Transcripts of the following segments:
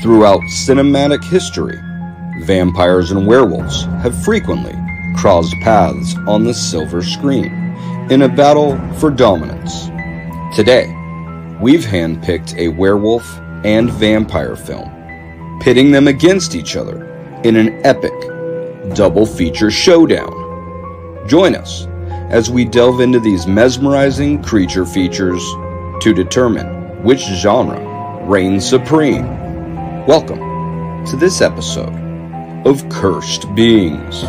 Throughout cinematic history, vampires and werewolves have frequently crossed paths on the silver screen in a battle for dominance. Today, we've handpicked a werewolf and vampire film, pitting them against each other in an epic double feature showdown. Join us as we delve into these mesmerizing creature features to determine which genre reigns supreme. Welcome to this episode of Cursed Beings.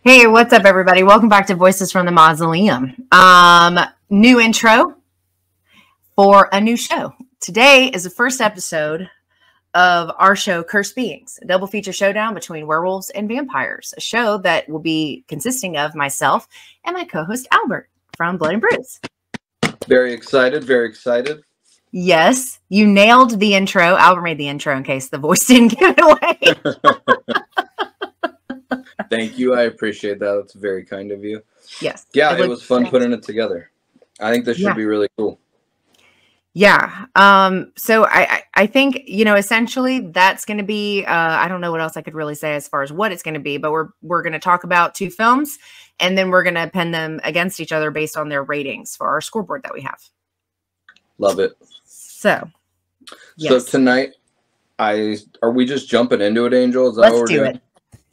Hey, what's up, everybody? Welcome back to Voices from the Mausoleum. New intro for a new show. Today is the first episode of our show, Cursed Beings, a double feature showdown between werewolves and vampires, a show that will be consisting of myself and my co-host, Albert, from Blood and Brews. Very excited, very excited. Yes, you nailed the intro. Albert made the intro in case the voice didn't give it away. Thank you. I appreciate that. That's very kind of you. Yes. Yeah, it was fun putting it together. I think this should be really cool. Yeah. So I think, essentially that's going to be, I don't know what else I could really say as far as what it's going to be, but we're going to talk about two films and then we're going to pin them against each other based on their ratings for our scoreboard that we have. Love it. So, yes. So tonight, are we just jumping into it, Angel? Is that Let's do it.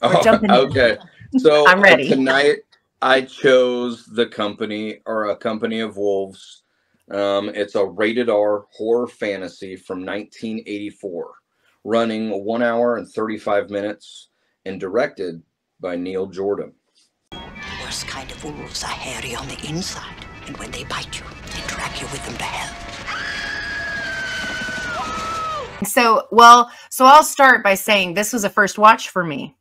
We're jumping in. Okay. So I'm ready. Tonight I chose a company of wolves. It's a rated R horror fantasy from 1984, running 1 hour and 35 minutes and directed by Neil Jordan. The worst kind of wolves are hairy on the inside, and when they bite you, they drag you with them to hell. So I'll start by saying this was a first watch for me.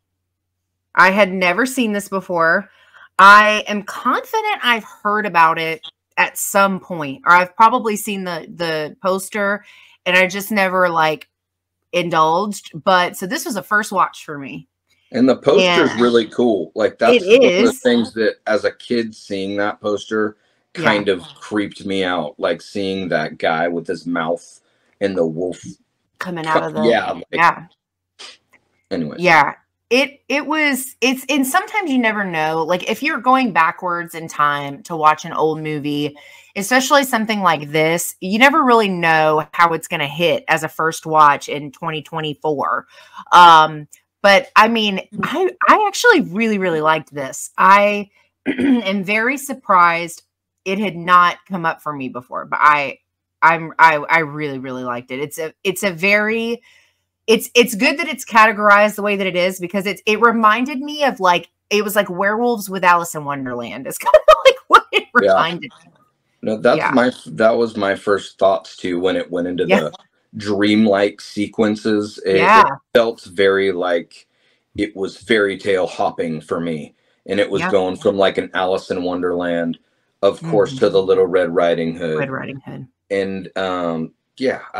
I had never seen this before. I am confident I've heard about it at some point, or I've probably seen the poster and I just never indulged. But so this was a first watch for me. And the poster's really cool. That's one of the things that as a kid seeing that poster kind of creeped me out. Like seeing that guy with his mouth and the wolf coming out of the Anyway. Yeah. And sometimes you never know, if you're going backwards in time to watch an old movie, especially something like this, you never really know how it's going to hit as a first watch in 2024. But I mean, I actually really, really liked this. I am very surprised it had not come up for me before, but I really, really liked it. It's good that it's categorized the way that it is because it reminded me of it was like werewolves with Alice in Wonderland. It's kind of like what it reminded me. No, that was my first thoughts too when it went into the dreamlike sequences. It felt very it was fairy tale hopping for me. And it was going from an Alice in Wonderland, of course, to the Little Red Riding Hood. Red Riding Hood. And I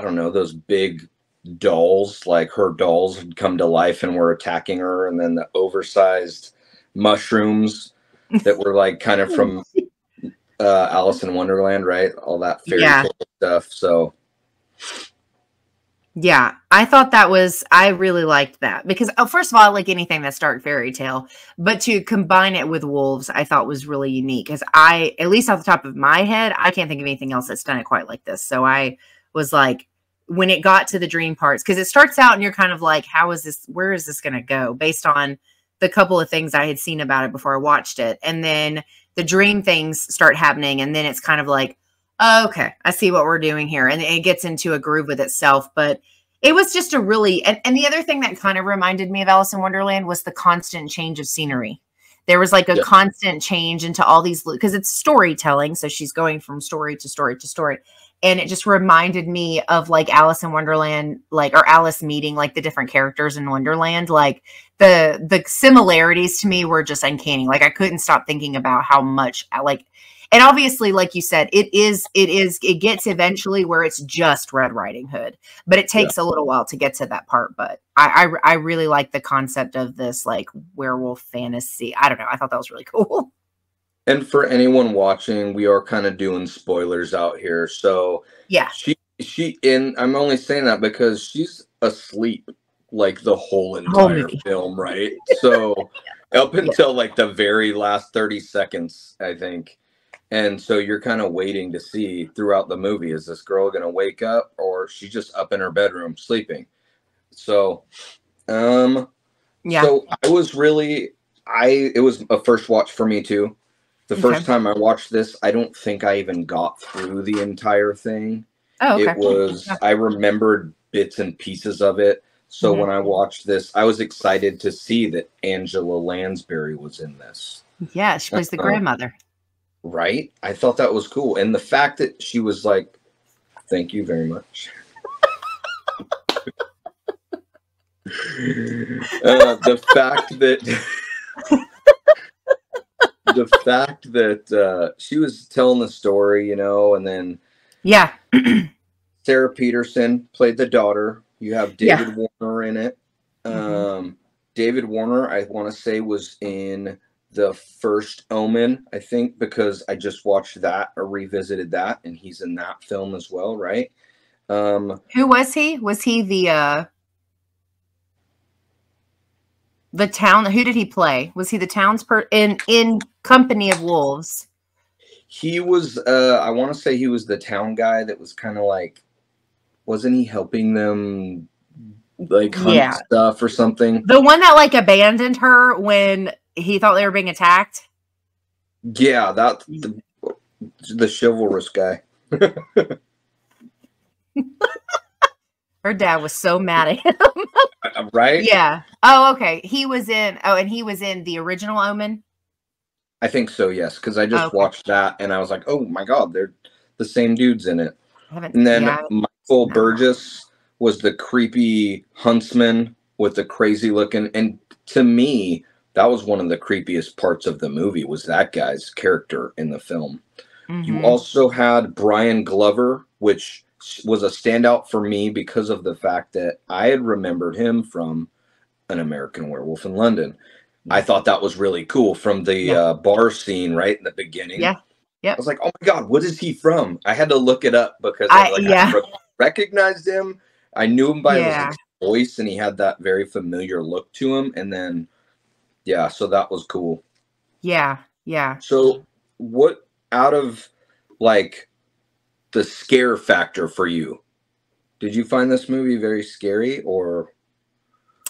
don't know, those big dolls, her dolls had come to life and were attacking her, and then the oversized mushrooms that were kind of from Alice in Wonderland, right? All that fairy tale stuff. So yeah, I really liked that because first of all, I like anything that's dark fairy tale, but to combine it with wolves, I thought was really unique because at least off the top of my head, I can't think of anything else that's done it quite like this. So I was when it got to the dream parts, because it starts out and you're kind of where is this going to go based on the couple of things I had seen about it before I watched it. And then the dream things start happening. And then it's kind of oh, okay, I see what we're doing here. And it gets into a groove with itself, but it was just and the other thing that kind of reminded me of Alice in Wonderland was the constant change of scenery. There was a constant change into all these, because it's storytelling. So she's going from story to story to story. And it just reminded me of Alice in Wonderland, or Alice meeting the different characters in Wonderland. The similarities to me were just uncanny. I couldn't stop thinking about how much and obviously, like you said, it gets eventually where it's just Red Riding Hood, but it takes a little while to get to that part. But I really like the concept of this werewolf fantasy. I don't know. I thought that was really cool. And for anyone watching, we are kind of doing spoilers out here. So Yeah. I'm only saying that because she's asleep like the whole Whole entire movie. film, right? So up Yeah. until like the very last 30 seconds, I think. And so you're kind of waiting to see throughout the movie, is this girl going to wake up or she's just up in her bedroom sleeping? So, Yeah. I was really, it was a first watch for me too. The Okay. first time I watched this, I don't think I even got through the entire thing. Oh, okay. It was, Yeah. I remembered bits and pieces of it. So when I watched this, I was excited to see that Angela Lansbury was in this. Yeah, she plays the grandmother. Right? I thought that was cool. And the fact that she was like, thank you very much. The fact that she was telling the story, you know, and then Yeah. Sarah Peterson played the daughter. You have David Warner in it. David Warner, I want to say, was in the first Omen, I think, because I just watched that or revisited that, and he's in that film as well, right? Who was he? Was he the town? Who did he play? Was he the in Company of Wolves? He was, I want to say he was the town guy that was kind of like, wasn't he helping them like hunt stuff or something? The one that like abandoned her when he thought they were being attacked? Yeah, that's the chivalrous guy. Her dad was so mad at him. Right? Yeah. Oh, okay. He was in, and he was in the original Omen? I think so, yes, because I just watched that and I was like, oh my God, they're the same dudes in it. And then Michael Burgess was the creepy huntsman with the crazy looking, and to me, that was one of the creepiest parts of the movie, was that guy's character in the film. You also had Brian Glover, which was a standout for me because of the fact that I had remembered him from An American Werewolf in London. I thought that was really cool from the bar scene right in the beginning. Yeah. I was like, oh my God, what is he from? I had to look it up because I recognized him. I knew him by his voice, and he had that very familiar look to him. And then, so that was cool. Yeah. Yeah. So what out of like the scare factor for you, did you find this movie very scary or?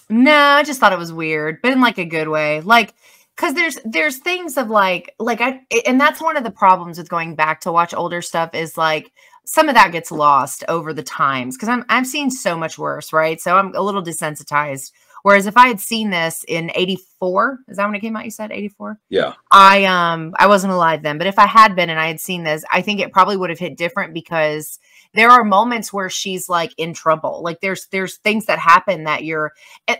No, I just thought it was weird, but in like a good way. Like, because there's things of and that's one of the problems with going back to watch older stuff is like some of that gets lost over the times because I've seen so much worse, right? So I'm a little desensitized. Whereas if I had seen this in 84, is that when it came out? You said 84? Yeah. I wasn't alive then, but if I had been and I had seen this, I think it probably would have hit different because there are moments where she's like in trouble. Like there's things that happen that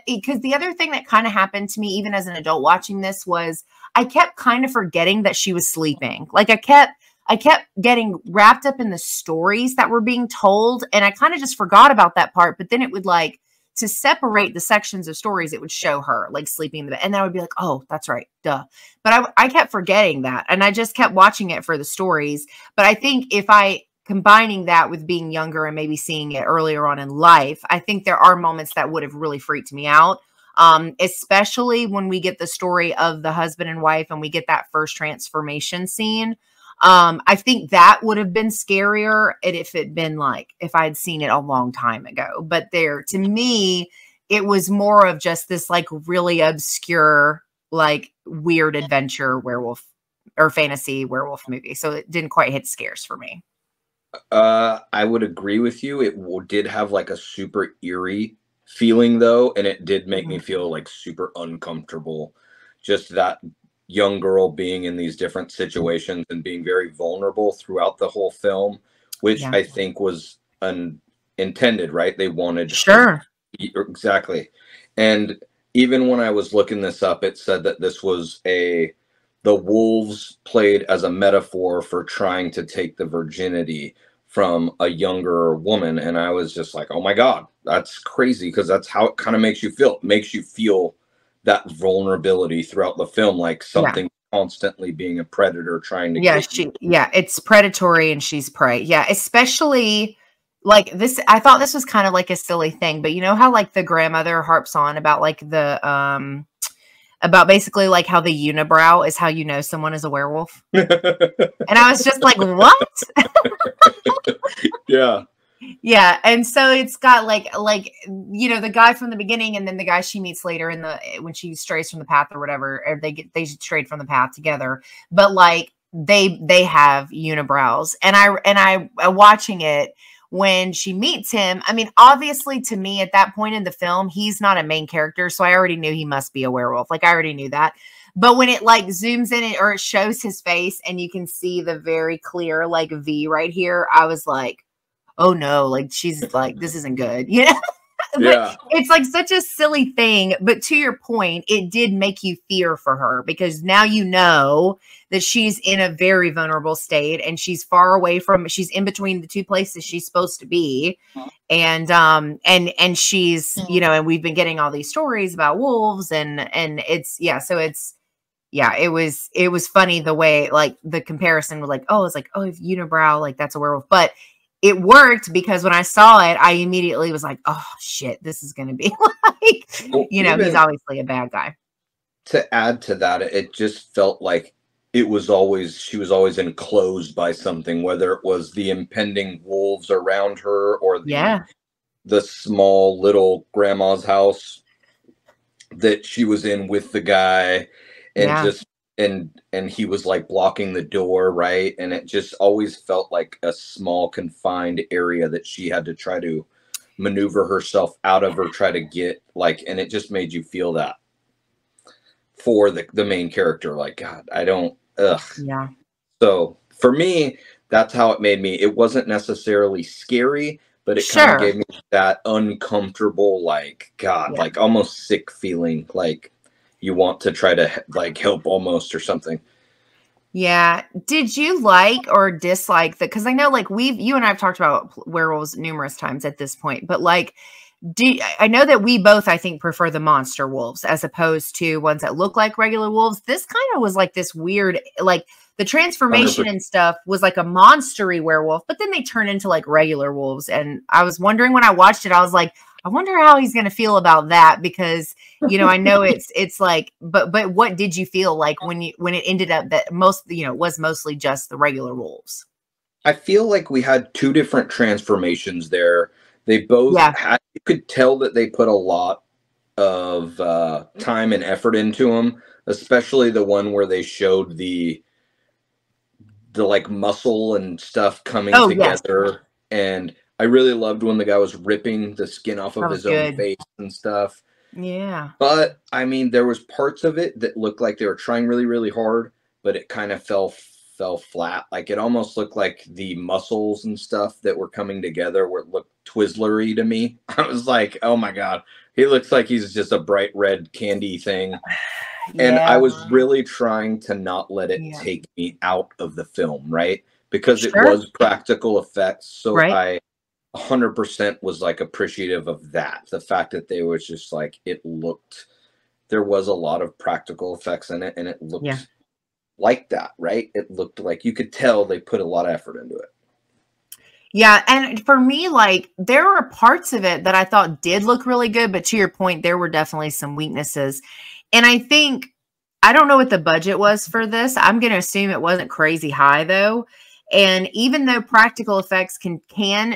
because the other thing that kind of happened to me, even as an adult watching this, was I kept kind of forgetting that she was sleeping. Like I kept getting wrapped up in the stories that were being told. And I kind of just forgot about that part. But then it would like, to separate the sections of stories, it would show her like sleeping in the bed. And I would be like, oh, that's right. Duh. But I kept forgetting that. And I just kept watching it for the stories. But I think if combining that with being younger and maybe seeing it earlier on in life, I think there are moments that would have really freaked me out. Especially when we get the story of the husband and wife and we get that first transformation scene. I think that would have been scarier if I had seen it a long time ago. But to me, it was more of just this like really obscure, like weird adventure werewolf or fantasy werewolf movie. So it didn't quite hit scares for me. I would agree with you. It did have like a super eerie feeling though. And it did make me feel like super uncomfortable. Just that young girl being in these different situations and being very vulnerable throughout the whole film, which I think was intended, right? They wanted exactly. And even when I was looking this up, it said that this was the wolves played as a metaphor for trying to take the virginity from a younger woman. And I was just like, oh my God, that's crazy. Because that's how it kind of makes you feel. It makes you feel that vulnerability throughout the film, like something constantly being a predator trying to Yeah, get you. yeah, it's predatory and she's prey. Yeah, especially like this. I thought this was kind of like a silly thing, but you know how like the grandmother harps on about like the about basically like how the unibrow is how you know someone is a werewolf. And I was just like, what? Yeah. Yeah, and so it's got like you know the guy from the beginning, and then the guy she meets later in the when she strays from the path or whatever, or they strayed from the path together. But like they have unibrows, and I watching it when she meets him. I mean, obviously to me at that point in the film, he's not a main character, so I already knew he must be a werewolf. Like I already knew that. But when it like zooms in or it shows his face, and you can see the very clear like V right here, I was like, oh no, like she's like, this isn't good, you know? Yeah. But it's like such a silly thing. But to your point, it did make you fear for her because now you know that she's in a very vulnerable state and she's far away from, she's in between the two places she's supposed to be. And she's, you know, and we've been getting all these stories about wolves and it's, yeah, so it's, yeah, it was funny the way like the comparison was like, oh, it's like, oh, if unibrow, like that's a werewolf. But it worked because when I saw it, I immediately was like, oh shit, this is going to be like, Well, you know, he's obviously a bad guy. To add to that, it just felt like it was always, she was always enclosed by something, whether it was the impending wolves around her or the small little grandma's house that she was in with the guy and just and he was like blocking the door, right? And it just always felt like a small confined area that she had to try to maneuver herself out of or try to get like, and it just made you feel that for the main character. Like, God, I don't, ugh. Yeah. So for me, that's how it made me. It wasn't necessarily scary, but it kind of gave me that uncomfortable, like, God, like almost sick feeling, like you want to try to like help almost or something. Yeah. Did you like or dislike that? Because I know like you and I have talked about werewolves numerous times at this point, but like, I know that we both, I think, prefer the monster wolves as opposed to ones that look like regular wolves. This kind of was like this weird, like the transformation 100%. and stuff was like a monstery werewolf, but then they turn into like regular wolves. And I was wondering when I watched it, I was like, I wonder how he's going to feel about that because, you know, I know it's like, but what did you feel like when it ended up that most, you know, was mostly just the regular wolves? I feel like we had two different transformations there. They both had, you could tell that they put a lot of time and effort into them, especially the one where they showed the like muscle and stuff coming together. And I really loved when the guy was ripping the skin off of his own face and stuff. Yeah. But I mean, there was parts of it that looked like they were trying really, really hard, but it kind of fell flat. Like it almost looked like the muscles and stuff that were coming together were looked Twizzlery to me. I was like, oh my God, he looks like he's just a bright red candy thing. And I was really trying to not let it take me out of the film, right? Because it was practical effects. So I 100% was like appreciative of that. The fact that they was just like, it looked, there was a lot of practical effects in it and it looked like that, right? It looked like you could tell they put a lot of effort into it. Yeah. And for me, like there were parts of it that I thought did look really good, but to your point, there were definitely some weaknesses. And I think, I don't know what the budget was for this. I'm going to assume it wasn't crazy high though. And even though practical effects can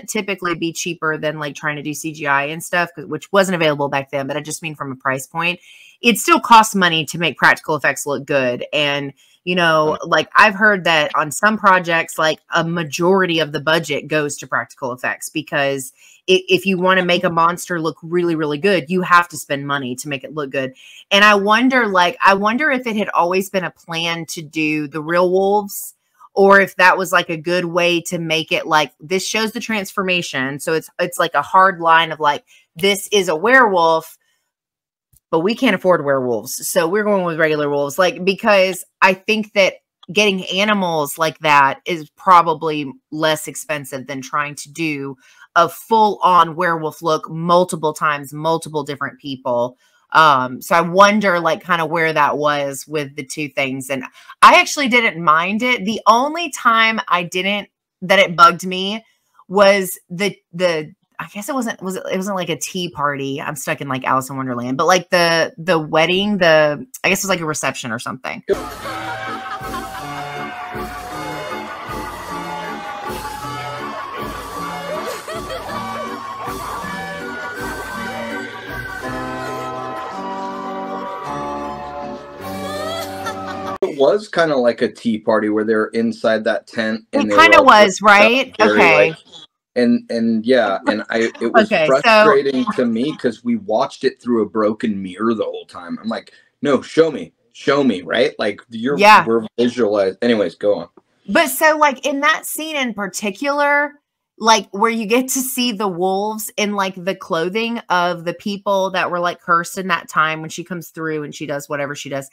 typically be cheaper than like trying to do CGI and stuff, which wasn't available back then, but I just mean from a price point, it still costs money to make practical effects look good. And, you know, like I've heard that on some projects, like a majority of the budget goes to practical effects because if you want to make a monster look really, really good, you have to spend money to make it look good. And I wonder if it had always been a plan to do the real wolves, or if that was like a good way to make it like this shows the transformation. So it's like a hard line of like, this is a werewolf, but we can't afford werewolves. So we're going with regular wolves. Like, because I think that getting animals like that is probably less expensive than trying to do a full on werewolf look multiple times, multiple different people. So I wonder like kind of where that was with the two things. And I actually didn't mind it. The only time I didn't, that it bugged me was the I guess it wasn't like a tea party. I'm stuck in like Alice in Wonderland, but like the wedding, I guess it was like a reception or something. It was kind of like a tea party where they're inside that tent. And it kind of was, right? Okay. Like, and yeah, and it was frustrating to me because we watched it through a broken mirror the whole time. I'm like, no, show me, right? Like we're visualized. Anyways, go on. But so like in that scene in particular, like where you get to see the wolves in like the clothing of the people that were like cursed in that time when she comes through and she does whatever she does.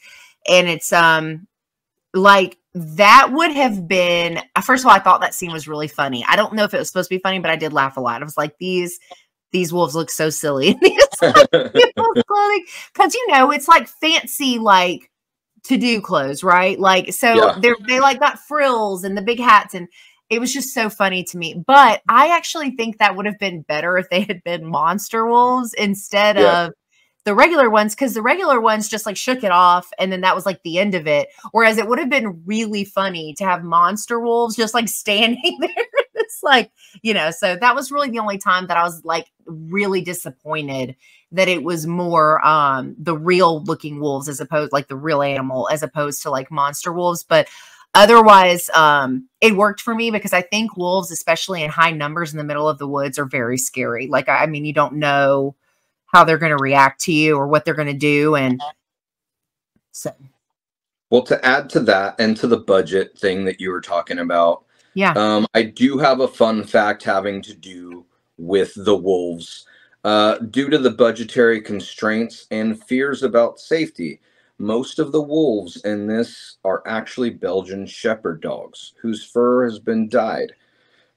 And it's like that would have been, first of all, I thought that scene was really funny. I don't know if it was supposed to be funny, but I did laugh a lot. I was like, these wolves look so silly in these like, clothing. Cause you know, it's like fancy, like to do clothes, right? Like, so they like got frills and the big hats, and it was just so funny to me. But I actually think that would have been better if they had been monster wolves instead of the regular ones, because the regular ones just like shook it off and then that was like the end of it. Whereas it would have been really funny to have monster wolves just like standing there. It's like, you know, so that was really the only time that I was like really disappointed that it was more the real looking wolves as opposed like the real animal as opposed to like monster wolves. But otherwise, it worked for me because I think wolves, especially in high numbers in the middle of the woods, are very scary. Like, I mean, you don't know how they're going to react to you or what they're going to do. And so, well, to add to that and to the budget thing that you were talking about, I do have a fun fact having to do with the wolves. Due to the budgetary constraints and fears about safety, most of the wolves in this are actually Belgian shepherd dogs whose fur has been dyed.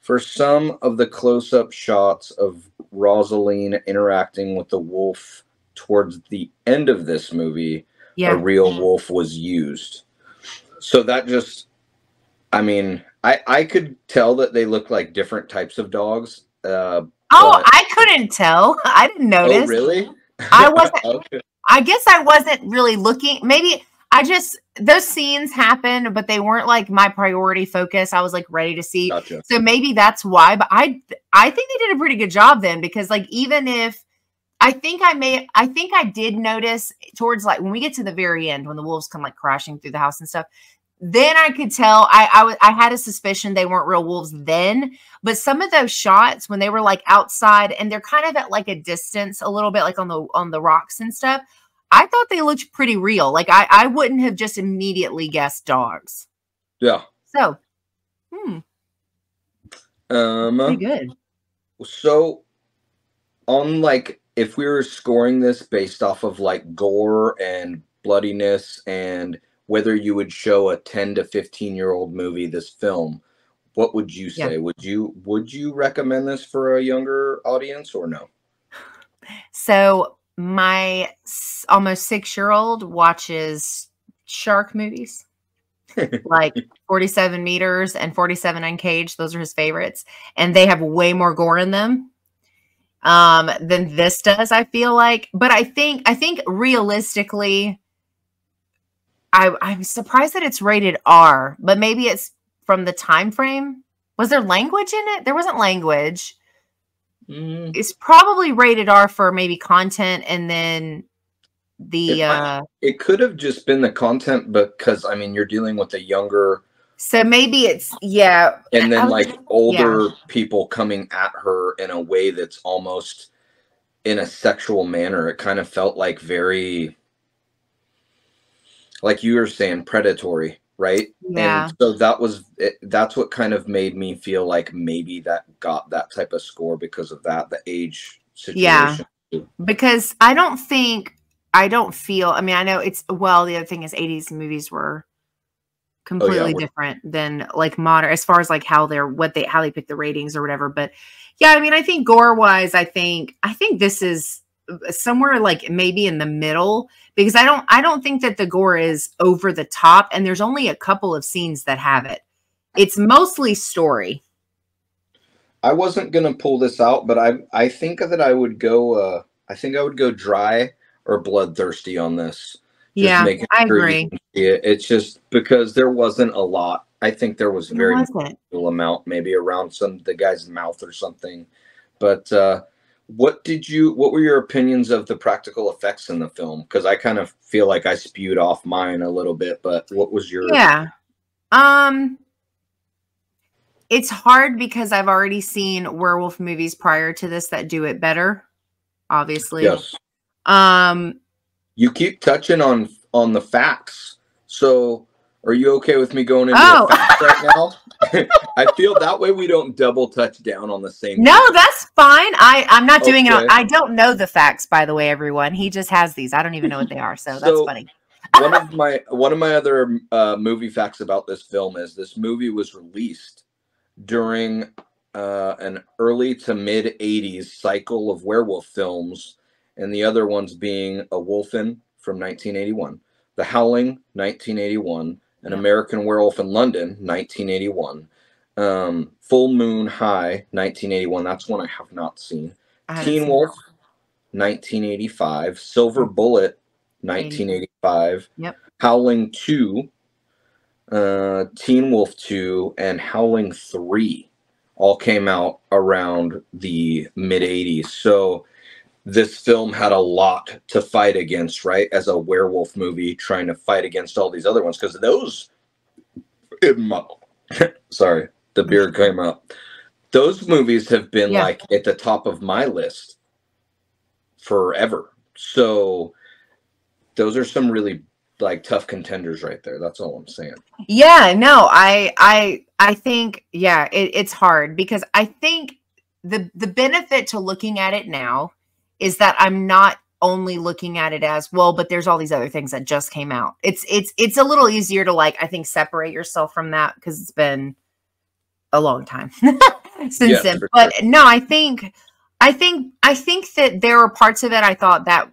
For some of the close-up shots of Rosaline interacting with the wolf towards the end of this movie, a real wolf was used. So that just, I mean, I could tell that they look like different types of dogs. I couldn't tell. I didn't notice. Oh, really? I wasn't. Okay. I guess I wasn't really looking. Maybe those scenes happened, but they weren't like my priority focus. I was like ready to see. Gotcha. So maybe that's why. But I think they did a pretty good job then, because like even if I think I did notice towards like when we get to the very end when the wolves come like crashing through the house and stuff. Then I could tell I had a suspicion they weren't real wolves then, but some of those shots when they were like outside and they're kind of at like a distance a little bit, like on the rocks and stuff, I thought they looked pretty real. Like I wouldn't have just immediately guessed dogs. Yeah. So, pretty good. So, on like if we were scoring this based off of like gore and bloodiness and whether you would show a 10 to 15-year-old movie this film, what would you say? Yeah. Would you recommend this for a younger audience or no? So my almost 6-year-old watches shark movies, like 47 Meters and 47 Uncaged. Those are his favorites, and they have way more gore in them than this does, I feel like. But I think realistically, I'm surprised that it's rated R, but maybe it's from the time frame. Was there language in it? There wasn't language. It's probably rated R for maybe content, and then it could have just been the content, because I mean you're dealing with a younger. So maybe it's and then like older people coming at her in a way that's almost in a sexual manner. It kind of felt like very. Like you were saying, predatory, right? Yeah. And so that's what kind of made me feel like maybe that got that type of score because of that, the age situation. Yeah. Because I don't feel, I mean, I know the other thing is 80s movies were completely different than like modern, as far as like how they pick the ratings or whatever. But yeah, I mean, I think gore wise, I think this is somewhere like maybe in the middle, because I don't think that the gore is over the top, and there's only a couple of scenes that have it. It's mostly story. I wasn't gonna pull this out, but I think that I would go. I think I would go dry or bloodthirsty on this. Just Yeah, making I sure you agree. can see it. It's just because there wasn't a lot. I think there was It very wasn't. little amount, maybe around the guy's mouth or something. But what were your opinions of the practical effects in the film? Because I kind of feel like I spewed off mine a little bit, but what was your? Yeah. It's hard because I've already seen werewolf movies prior to this that do it better, obviously. Yes. Um, You keep touching on the facts. So are you okay with me going into the facts right now? I feel that way we don't double touch down on the same No, thing. that's fine. I'm not doing it. Okay. I don't know the facts, by the way, everyone. He just has these. I don't even know what they are. So that's funny. one of my other movie facts about this film is this movie was released during an early to mid 80s cycle of werewolf films, and the other ones being A Wolfen from 1981, The Howling 1981, An American Werewolf in London 1981, Full Moon High 1981. That's one I have not seen. Teen Wolf 1985, Silver Bullet 1985, Yep. Howling 2, Teen Wolf 2, and Howling 3 all came out around the mid 80s. So this film had a lot to fight against, right? As a werewolf movie, trying to fight against all these other ones, because those, sorry, the beard came up. Those movies have been like at the top of my list forever. So those are some really like tough contenders right there. That's all I'm saying. Yeah, no, I think, it's hard because I think the benefit to looking at it now is that I'm not only looking at it as, well, but there's all these other things that just came out. It's a little easier to, like, I think, separate yourself from that because it's been a long time since then. But sure. No, I think that there were parts of it I thought that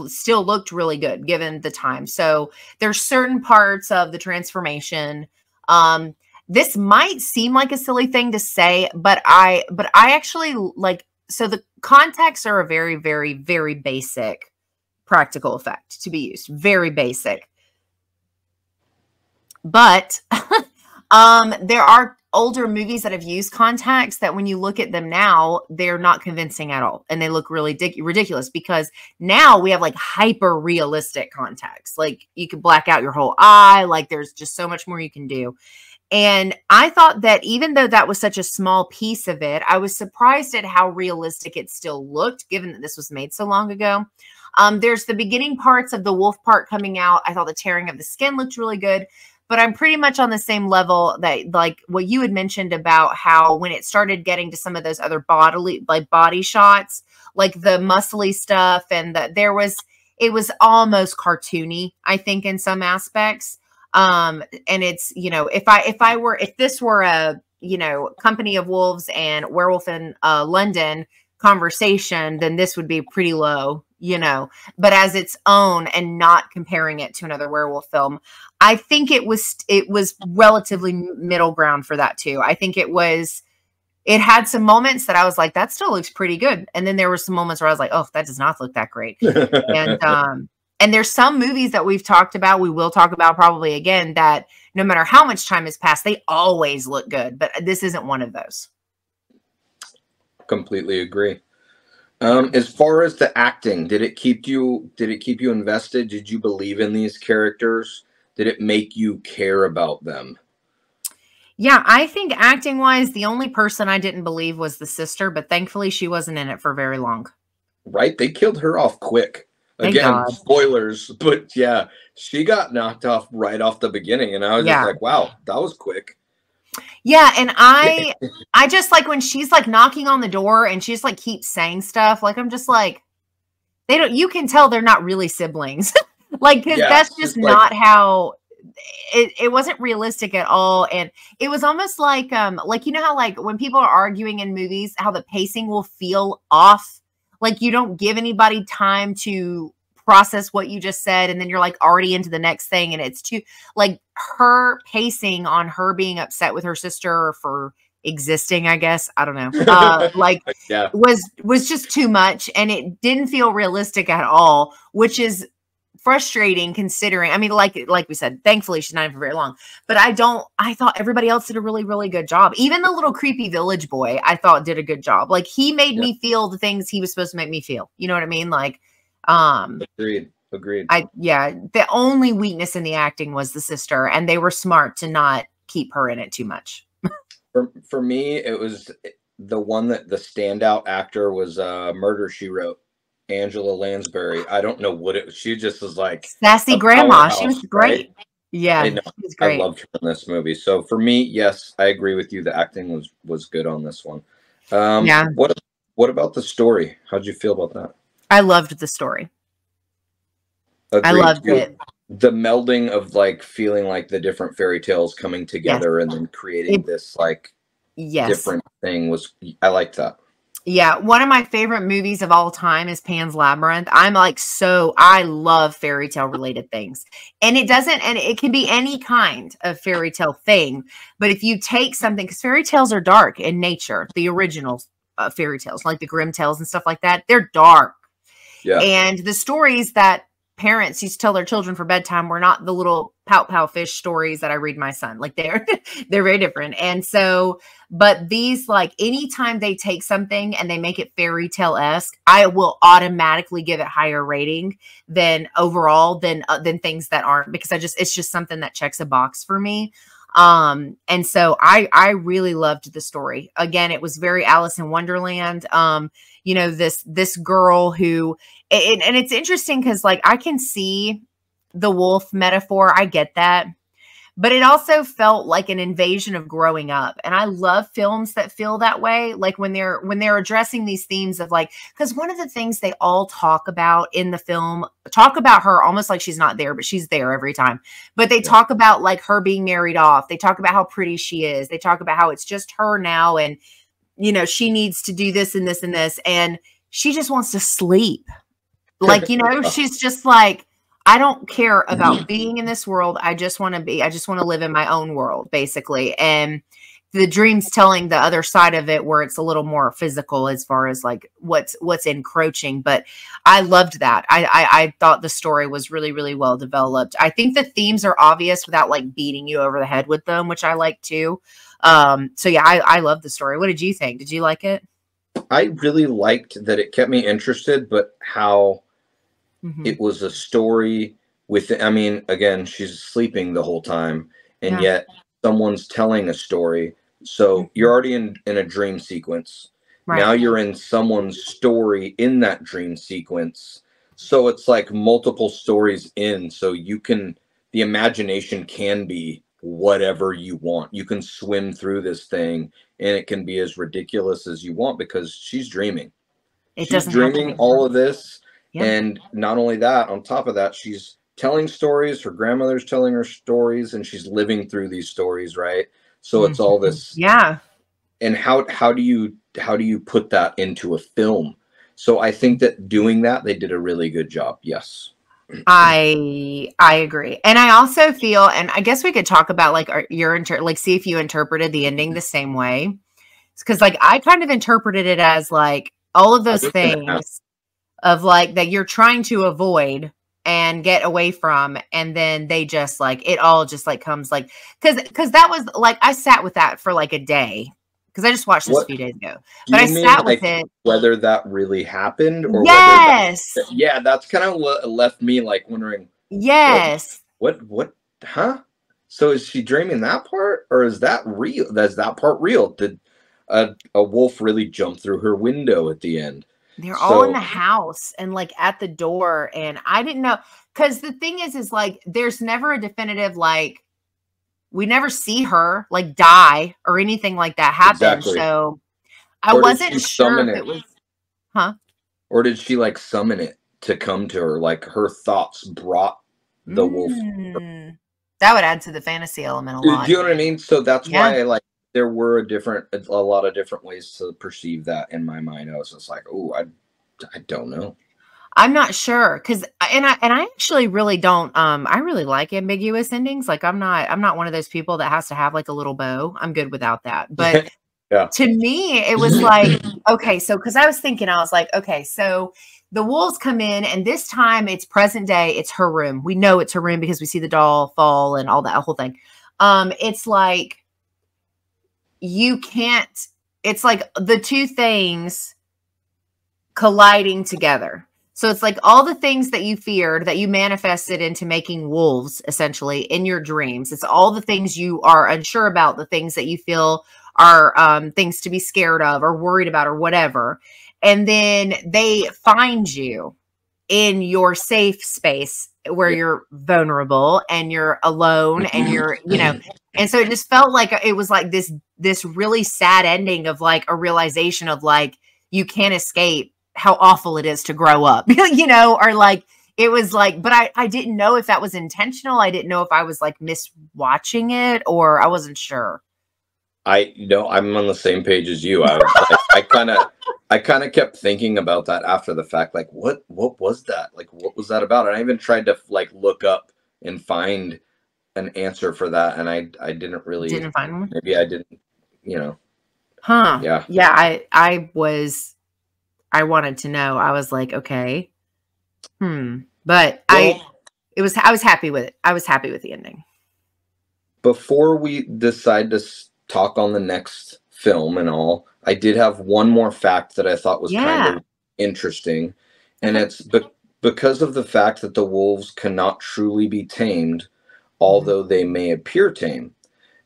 still looked really good given the time. So there's certain parts of the transformation. This might seem like a silly thing to say, but I actually like, so the contacts are a very, very, very basic practical effect to be used. Very basic. But there are older movies that have used contacts that when you look at them now, they're not convincing at all. And they look really ridiculous because now we have like hyper realistic contacts. Like you can black out your whole eye. Like there's just so much more you can do. And I thought that even though that was such a small piece of it, I was surprised at how realistic it still looked, given that this was made so long ago. There's the beginning parts of the wolf part coming out. I thought the tearing of the skin looked really good. But I'm pretty much on the same level that, like, what you had mentioned about how when it started getting to some of those other body shots, like the muscly stuff, and it was almost cartoony, I think, in some aspects. And it's, if this were a, Company of Wolves and Werewolf in London conversation, then this would be pretty low, but as its own and not comparing it to another werewolf film, I think it was relatively middle ground for that too. I think it had some moments that I was like, that still looks pretty good. And then there were some moments where I was like, oh, that does not look that great. And there's some movies that we've talked about, we will talk about probably again, that no matter how much time has passed, they always look good. But this isn't one of those. Completely agree. As far as the acting, did it keep you invested? Did you believe in these characters? Did it make you care about them? Yeah, I think acting wise, the only person I didn't believe was the sister, but thankfully she wasn't in it for very long. Right? They killed her off quick. Again, spoilers, but yeah, she got knocked off right off the beginning. And I was just like, wow, that was quick. Yeah, and I just like when she's like knocking on the door and she's like keeps saying stuff, like I'm just like, you can tell they're not really siblings. Like, cause that's just not how it wasn't realistic at all. And it was almost like how like when people are arguing in movies, how the pacing will feel off. like you don't give anybody time to process what you just said, and then you're like already into the next thing, and it's too like her pacing on her being upset with her sister for existing, I guess, I don't know, like Yeah. was just too much, and it didn't feel realistic at all, which is frustrating considering, I mean, like we said, thankfully she's not in for very long, but I thought everybody else did a really, really good job. Even the little creepy village boy, I thought did a good job. Like he made me feel the things he was supposed to make me feel. You know what I mean? Like, Agreed. The only weakness in the acting was the sister, and they were smart to not keep her in it too much. For me, it was the one that the standout actor was Murder, She Wrote. Angela Lansbury. I don't know what it was. She just was like sassy grandma. She was great. Right? Yeah, she was great. I loved her in this movie. So for me, yes, I agree with you. The acting was good on this one. Yeah. What about the story? How'd you feel about that? I loved the story. Agreed. I loved it. The melding of like feeling like the different fairy tales coming together and then creating this like different thing I liked that. Yeah, one of my favorite movies of all time is Pan's Labyrinth. I love fairy tale related things. And it can be any kind of fairy tale thing. But if you take something, because fairy tales are dark in nature, the original fairy tales, like the Grimm tales and stuff like that, they're dark. Yeah. And the stories that parents used to tell their children for bedtime were not the little pout fish stories that I read my son. Like they're very different. And so, but these, like, anytime they take something and they make it fairy tale-esque, I will automatically give it higher rating than overall than things that aren't, because it's just something that checks a box for me. And so I really loved the story. Again, it was very Alice in Wonderland. You know, this girl who, and it's interesting because like I can see the wolf metaphor. I get that. But it also felt like an invasion of growing up. And I love films that feel that way. Like when they're addressing these themes of like, because one of the things they all talk about in the film, talk about her almost like she's not there, but she's there every time. But they talk about like her being married off. They talk about how pretty she is. They talk about how it's just her now. And, you know, she needs to do this and this and this. And she just wants to sleep. Like, you know, she's just like, I don't care about being in this world. I just want to live in my own world, basically. And the dream's telling the other side of it where it's a little more physical as far as like what's encroaching. But I loved that. I thought the story was really, really well developed. I think the themes are obvious without like beating you over the head with them, which I like too. So yeah, I love the story. What did you think? Did you like it? I really liked that it kept me interested, but how it was a story with, I mean, again, she's sleeping the whole time, and yet someone's telling a story. So you're already in a dream sequence. Right. Now you're in someone's story in that dream sequence. So it's like multiple stories in. So the imagination can be whatever you want. You can swim through this thing and it can be as ridiculous as you want because she's dreaming. She's dreaming all of this. Yep. And not only that, on top of that, she's telling stories. Her grandmother's telling her stories, and she's living through these stories, right? So it's all this. Yeah. And how do you put that into a film? So I think that doing that, they did a really good job. Yes. I agree. And I also feel, and I guess we could talk about like see if you interpreted the ending the same way. Because like I kind of interpreted it as like all of those things of like that you're trying to avoid and get away from, and then they just like it all just like comes like because that was like I sat with that for like a day because I just watched this a few days ago. But I sat with it. Whether that really happened or yes, that's kind of what left me like wondering. Yes. What? Huh? So is she dreaming that part, or is that real? Is that part real? Did a wolf really jump through her window at the end? They're all in the house and like at the door. And I didn't know, because the thing is like, there's never a definitive, like, we never see her like die or anything like that happen. Exactly. So I wasn't sure if it was, or did she like summon it to come to her? Like her thoughts brought the wolf. That would add to the fantasy element a lot. Do you know what I mean? So that's why I like, there were a lot of different ways to perceive that in my mind. I was just like, oh, I don't know. I'm not sure because I actually really don't I really like ambiguous endings. Like I'm not one of those people that has to have like a little bow. I'm good without that. But Yeah. to me, it was like, okay, so because I was thinking, I was like, okay, so the wolves come in and this time it's present day, it's her room. We know it's her room because we see the doll fall and all that whole thing. It's like you can't, it's like the two things colliding together. So it's like all the things that you feared that you manifested into making wolves essentially in your dreams. It's all the things you are unsure about, the things that you feel are things to be scared of or worried about or whatever. And then they find you in your safe space where you're vulnerable and you're alone and you're, you know, and so it just felt like it was like this really sad ending of like a realization of like, you can't escape how awful it is to grow up, you know, or like, it was like, but I didn't know if that was intentional. I didn't know if I was like miswatching it or I wasn't sure. I'm on the same page as you. I was like, I kind of kept thinking about that after the fact. Like, what was that? Like, what was that about? And I even tried to like look up and find an answer for that. And I didn't find one. Maybe I didn't, you know. Huh. Yeah. Yeah. I wanted to know. I was like, okay. But I was happy with it. I was happy with the ending. Before we decide to talk on the next film and all, I did have one more fact that I thought was kind of interesting. And it's because of the fact that the wolves cannot truly be tamed, although they may appear tame,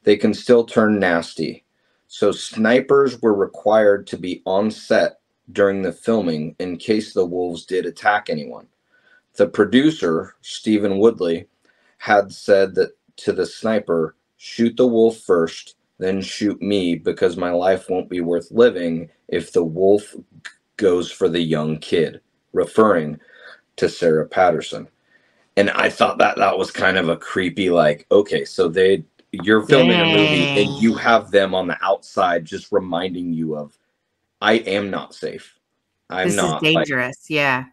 they can still turn nasty. So snipers were required to be on set during the filming in case the wolves did attack anyone. The producer, Stephen Woodley, had said that to the sniper, shoot the wolf first, then shoot me because my life won't be worth living if the wolf goes for the young kid, referring to Sarah Patterson. And I thought that was kind of a creepy, like, okay, so you're filming a movie and you have them on the outside just reminding you of, I am not safe. This is dangerous. Like, yeah.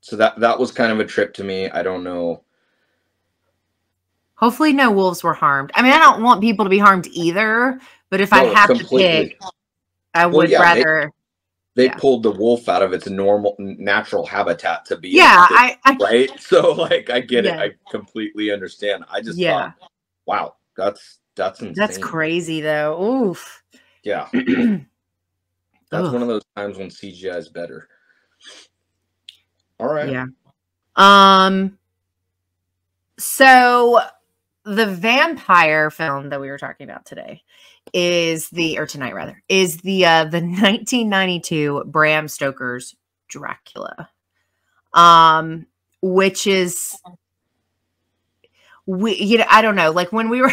So that was kind of a trip to me. I don't know. Hopefully no wolves were harmed. I mean, I don't want people to be harmed either, but if I have to pick, I would rather. They pulled the wolf out of its natural habitat to be right. So like, I get it. I completely understand. I just thought, wow, that's insane. That's crazy though. Oof. Yeah. That's one of those times when CGI is better. All right. Yeah. So the vampire film that we were talking about today is the 1992 Bram Stoker's Dracula. Which is I don't know, like when we were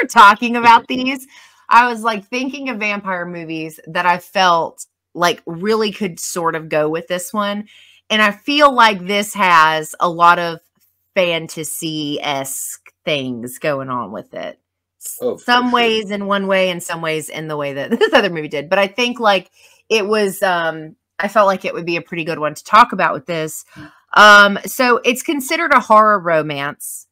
talking about these, I was like thinking of vampire movies that I felt like really could sort of go with this one. And I feel like this has a lot of fantasy-esque things going on with it. Some ways in one way and some ways in the way that this other movie did. But I think like it was, I felt like it would be a pretty good one to talk about with this. So it's considered a horror romance.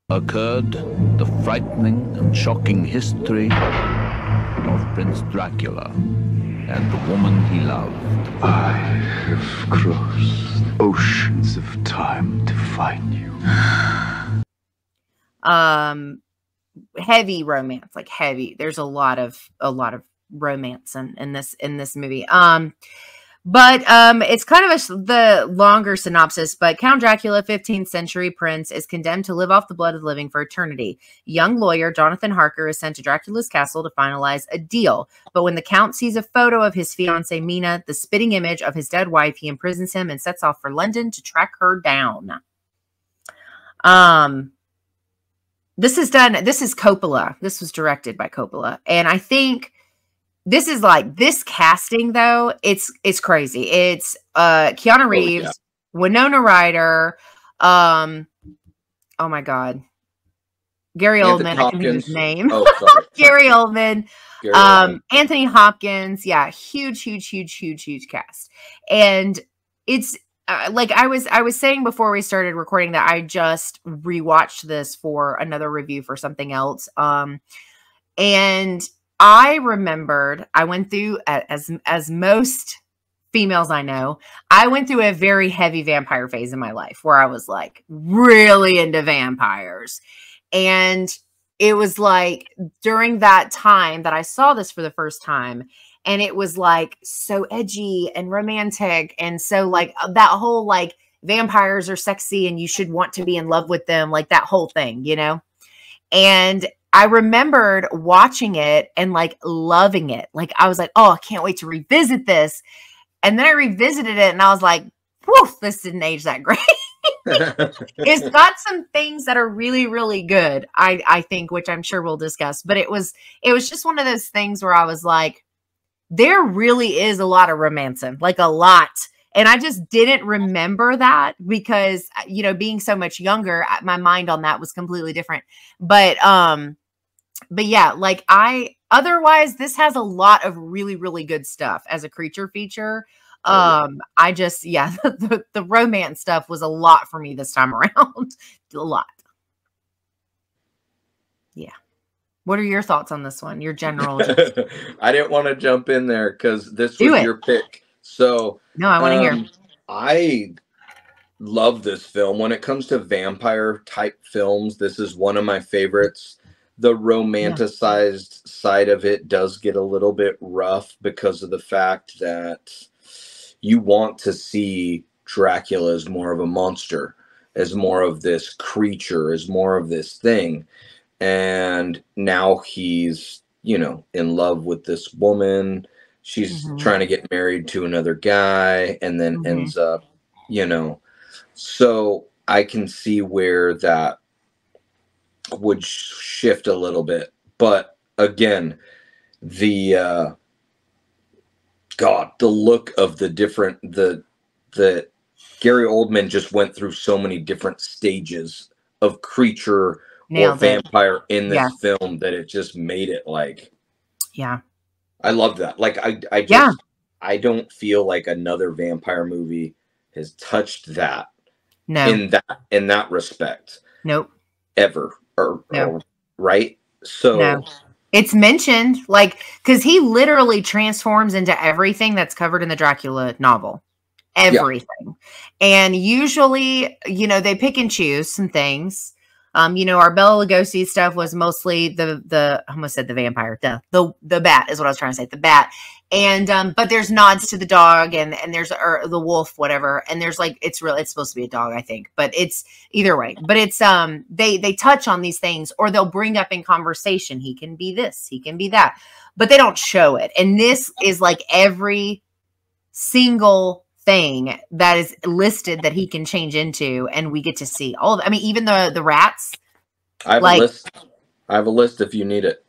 Occurred the frightening and shocking history of Prince Dracula and the woman he loved. I have crossed oceans of time to find you. Heavy romance, like heavy. There's a lot of romance in this movie. But it's kind of the longer synopsis, but Count Dracula, 15th century prince, is condemned to live off the blood of the living for eternity. Young lawyer Jonathan Harker is sent to Dracula's castle to finalize a deal. But when the Count sees a photo of his fiancée Mina, the spitting image of his dead wife, he imprisons him and sets off for London to track her down. This is Coppola. This was directed by Coppola. And I think this is like, this casting though, it's crazy. It's Keanu Reeves, Winona Ryder, oh my God. Gary Anthony Oldman, I can think of his Hopkins. name. Oh, sorry. Gary Oldman. Gary Oldman. Anthony Hopkins. Yeah, huge cast. And it's like I was saying before we started recording that I just rewatched this for another review for something else. And I remembered I went through, as most females I know, I went through a very heavy vampire phase in my life where I was like really into vampires. And it was like during that time that I saw this for the first time, and it was like so edgy and romantic. And so like that whole like vampires are sexy and you should want to be in love with them, like that whole thing, you know? And I remembered watching it and like loving it. Like I was like, oh, I can't wait to revisit this. And then I revisited it and I was like, whew, this didn't age that great. It's got some things that are really, really good, I think, which I'm sure we'll discuss. But it was just one of those things where I was like, there really is a lot of romancing, like a lot. And I just didn't remember that because, you know, being so much younger, my mind on that was completely different. But yeah, like otherwise this has a lot of really, really good stuff as a creature feature. I just, yeah, the romance stuff was a lot for me this time around. A lot. Yeah. What are your thoughts on this one? Your general. I didn't want to jump in there because this was your pick. So no, I want to hear. I love this film. When it comes to vampire type films, this is one of my favorites. The romanticized side of it does get a little bit rough because of the fact that you want to see Dracula as more of a monster, as more of this creature, as more of this thing. And now he's, you know, in love with this woman. She's trying to get married to another guy and then ends up, you know. So I can see where that would shift a little bit. But again, the the look of the different, the Gary Oldman just went through so many different stages of creature or vampire in this film that it just made it like, I love that. Like I just I don't feel like another vampire movie has touched that in that respect. Nope. Ever or right? So it's mentioned like because he literally transforms into everything that's covered in the Dracula novel. Everything. And usually, you know, they pick and choose some things. You know, our Bela Lugosi stuff was mostly the I almost said the vampire, the bat is what I was trying to say, the bat. And but there's nods to the dog and there's the wolf, whatever. And there's like it's supposed to be a dog, I think, but it's either way. But it's they touch on these things or they'll bring up in conversation. He can be this, he can be that, but they don't show it. And this is like every single thing that is listed that he can change into, and we get to see all of it. I mean, even the rats. I have a list. I have a list if you need it.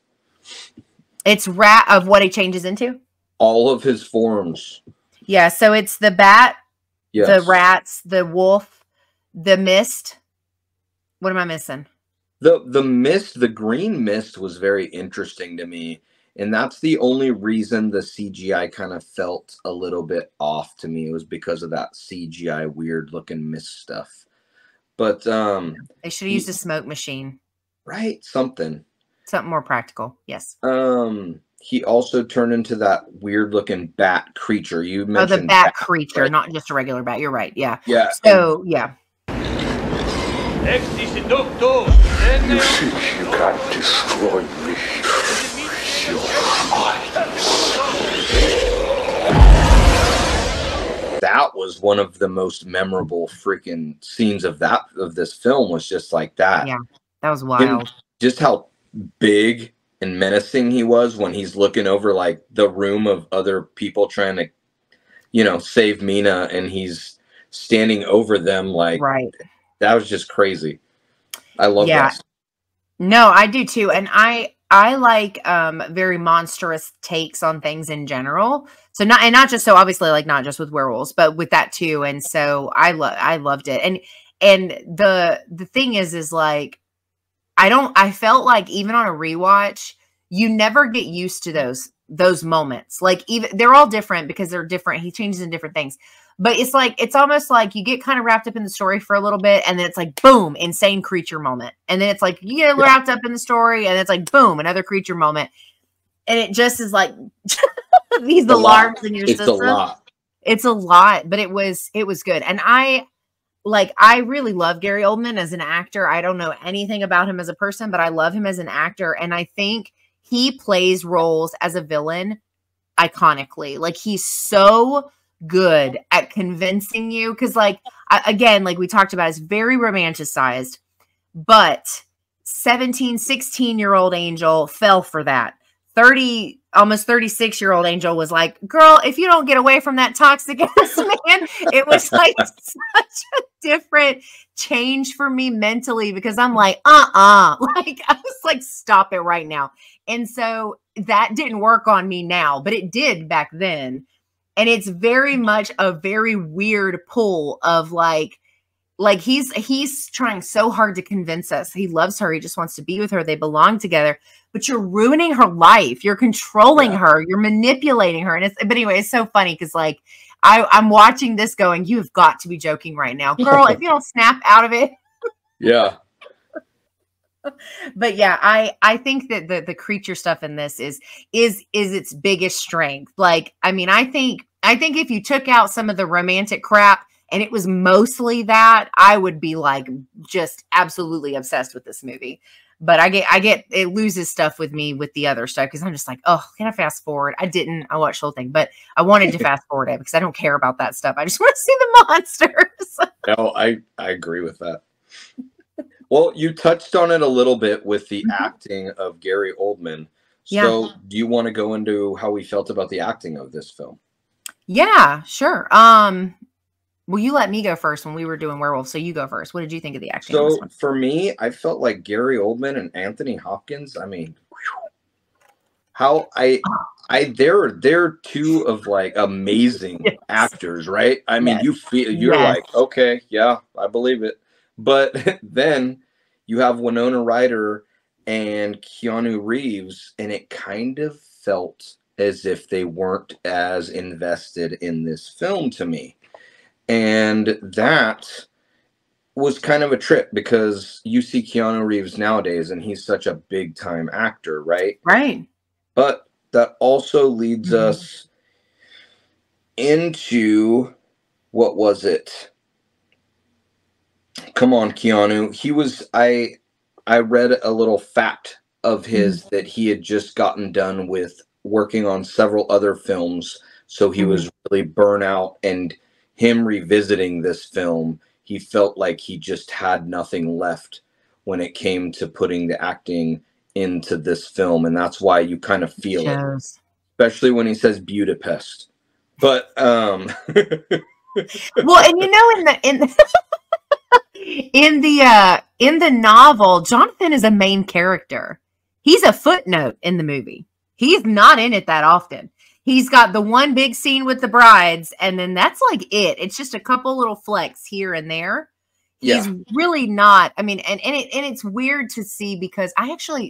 It's rat of what he changes into. All of his forms. Yeah, so it's the bat, the rats, the wolf, the mist. What am I missing? The mist, the green mist was very interesting to me. And that's the only reason the CGI kind of felt a little bit off to me. It was because of that CGI weird looking mist stuff. But they should have used a smoke machine. Right? Something more practical. Yes. He also turned into that weird looking bat creature. You mentioned the bat creature, right? Not just a regular bat. You're right. Yeah. Yeah. So yeah. You think you can destroy me? That was one of the most memorable freaking scenes of this film was just like that. Yeah, that was wild. Just how big and menacing he was when he's looking over like the room of other people trying to, you know, save Mina, and he's standing over them like that was just crazy. I love that. No, I do too. And I like very monstrous takes on things in general. So not just so obviously like not just with werewolves, but with that too. And so I loved it. And the thing is like I felt like even on a rewatch, you never get used to those moments. Like, even they're all different because they're different. He changes in different things. But it's like, it's almost like you get kind of wrapped up in the story for a little bit, and then it's like, boom, insane creature moment. And then it's like, you get wrapped up in the story, and it's like, boom, another creature moment. And it just is like these alarms in your system. It's a lot. It's a lot, but it was good. And I really love Gary Oldman as an actor. I don't know anything about him as a person, but I love him as an actor. And I think he plays roles as a villain iconically. Like, he's so good at convincing you. Cause like, again, like we talked about, it's very romanticized, but 17, 16-year-old Angel fell for that. Almost 36-year-old Angel was like, girl, if you don't get away from that toxic ass man, it was like such a different change for me mentally, because I'm like, like, I was like, stop it right now. And so that didn't work on me now, but it did back then. And it's very much a very weird pull of like he's trying so hard to convince us he loves her. He just wants to be with her. They belong together, but you're ruining her life. You're controlling her. You're manipulating her. And but anyway, it's so funny. Cause like, I'm watching this going, you've got to be joking right now, girl. If you don't snap out of it. Yeah. But yeah, I think that the creature stuff in this is its biggest strength. Like, I mean, I think if you took out some of the romantic crap and it was mostly that, I would be like just absolutely obsessed with this movie. But I get it loses stuff with me with the other stuff, because I'm just like, oh, can I fast forward? I watched the whole thing, but I wanted to fast forward it because I don't care about that stuff. I just want to see the monsters. No, I agree with that. Well, you touched on it a little bit with the acting of Gary Oldman. So do you want to go into how we felt about the acting of this film? Yeah, sure. Well, you let me go first when we were doing Werewolf, so you go first. What did you think of the acting? So for me, I felt like Gary Oldman and Anthony Hopkins. I mean, they're two of like amazing actors, right? I mean, you're like, okay, yeah, I believe it. But then you have Winona Ryder and Keanu Reeves, and it kind of felt as if they weren't as invested in this film to me. And that was kind of a trip, because you see Keanu Reeves nowadays and he's such a big time actor, right? Right. But that also leads us into, what was it? Come on, Keanu. He was, I read a little fact of his that he had just gotten done with working on several other films. So he was really burnt out, and him revisiting this film, he felt like he just had nothing left when it came to putting the acting into this film. And that's why you kind of feel it, especially when he says Budapest. But, well, and you know, in the novel, Jonathan is a main character. He's a footnote in the movie. He's not in it that often. He's got the one big scene with the brides, and then that's like it. It's just a couple little flecks here and there. He's really not. I mean, and it's weird to see, because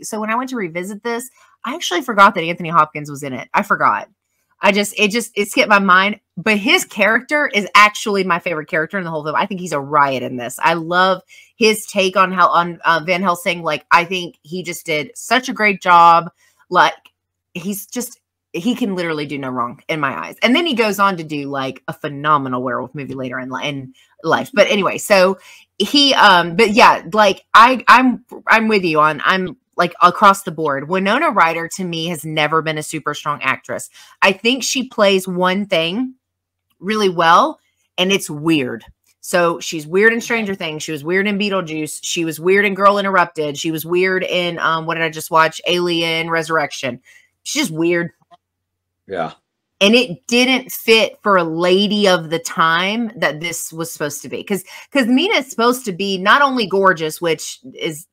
so when I went to revisit this, I actually forgot that Anthony Hopkins was in it. I forgot. It skipped my mind. But his character is actually my favorite character in the whole film. I think he's a riot in this. I love his take on Van Helsing. Like, I think he just did such a great job. Like, he can literally do no wrong in my eyes. And then he goes on to do like a phenomenal werewolf movie later in life. But anyway, so he, but yeah, like I'm with you on, I'm like across the board. Winona Ryder to me has never been a super strong actress. I think she plays one thing really well, and it's weird. So she's weird in Stranger Things. She was weird in Beetlejuice. She was weird in Girl Interrupted. She was weird in, what did I just watch? Alien Resurrection. She's just weird. Yeah. And it didn't fit for a lady of the time that this was supposed to be. Because Mina is supposed to be not only gorgeous, which is,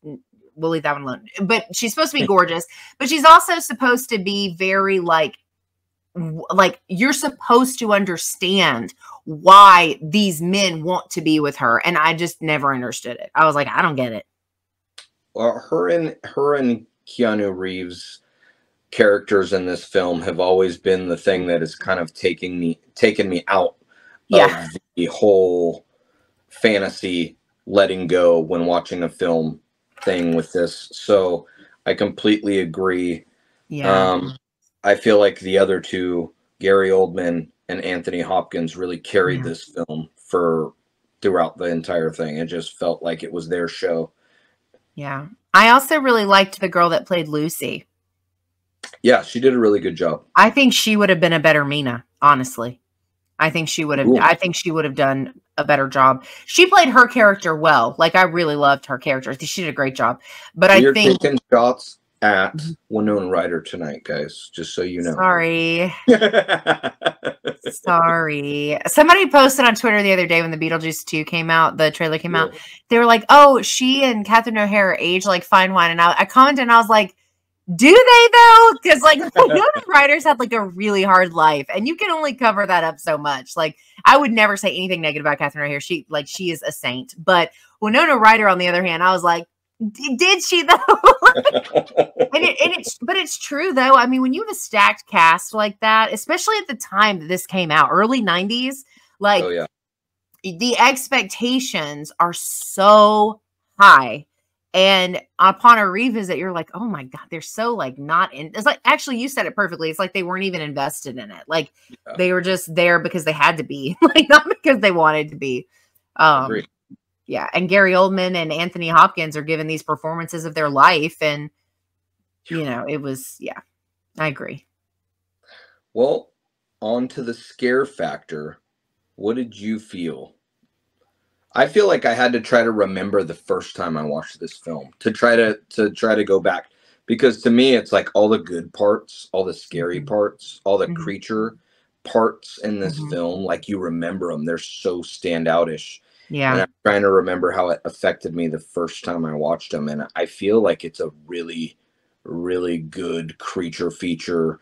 we'll leave that one alone, but she's supposed to be gorgeous, but she's also supposed to be very like you're supposed to understand why these men want to be with her. And I just never understood it. I was like, I don't get it. her and Keanu Reeves characters in this film have always been the thing that has kind of taken me out of the whole fantasy letting go when watching a film thing with this. So I completely agree. I feel like the other two, Gary Oldman and Anthony Hopkins, really carried this film throughout the entire thing. It just felt like it was their show. Yeah. I also really liked the girl that played Lucy. Yeah, she did a really good job. I think she would have been a better Mina, honestly. I think she would have done a better job. She played her character well. Like, I really loved her character. She did a great job. But I think taking shots at Winona Ryder tonight, guys, just so you know. Sorry. Sorry. Somebody posted on Twitter the other day when the Beetlejuice 2 came out, the trailer came out. They were like, oh, she and Catherine O'Hara age like fine wine. And I commented and I was like, do they though? Because like Winona Ryder's had like a really hard life, and you can only cover that up so much. Like, I would never say anything negative about Catherine O'Hara. She is a saint. But Winona Ryder, on the other hand, I was like, did she though? But it's true though. I mean, when you have a stacked cast like that, especially at the time that this came out, early 90s, like the expectations are so high. And upon a revisit, you're like, oh my God, they're so like not in. It's like, actually, you said it perfectly. It's like they weren't even invested in it. Like they were just there because they had to be, like not because they wanted to be. Yeah. And Gary Oldman and Anthony Hopkins are given these performances of their life. And, you know, it was, I agree. Well, on to the scare factor. What did you feel? I feel like I had to try to remember the first time I watched this film to try to go back, because to me it's like all the good parts, all the scary parts, all the creature parts in this film, like you remember them. They're so standoutish. Yeah. And I'm trying to remember how it affected me the first time I watched them, and I feel like it's a really, really good creature feature,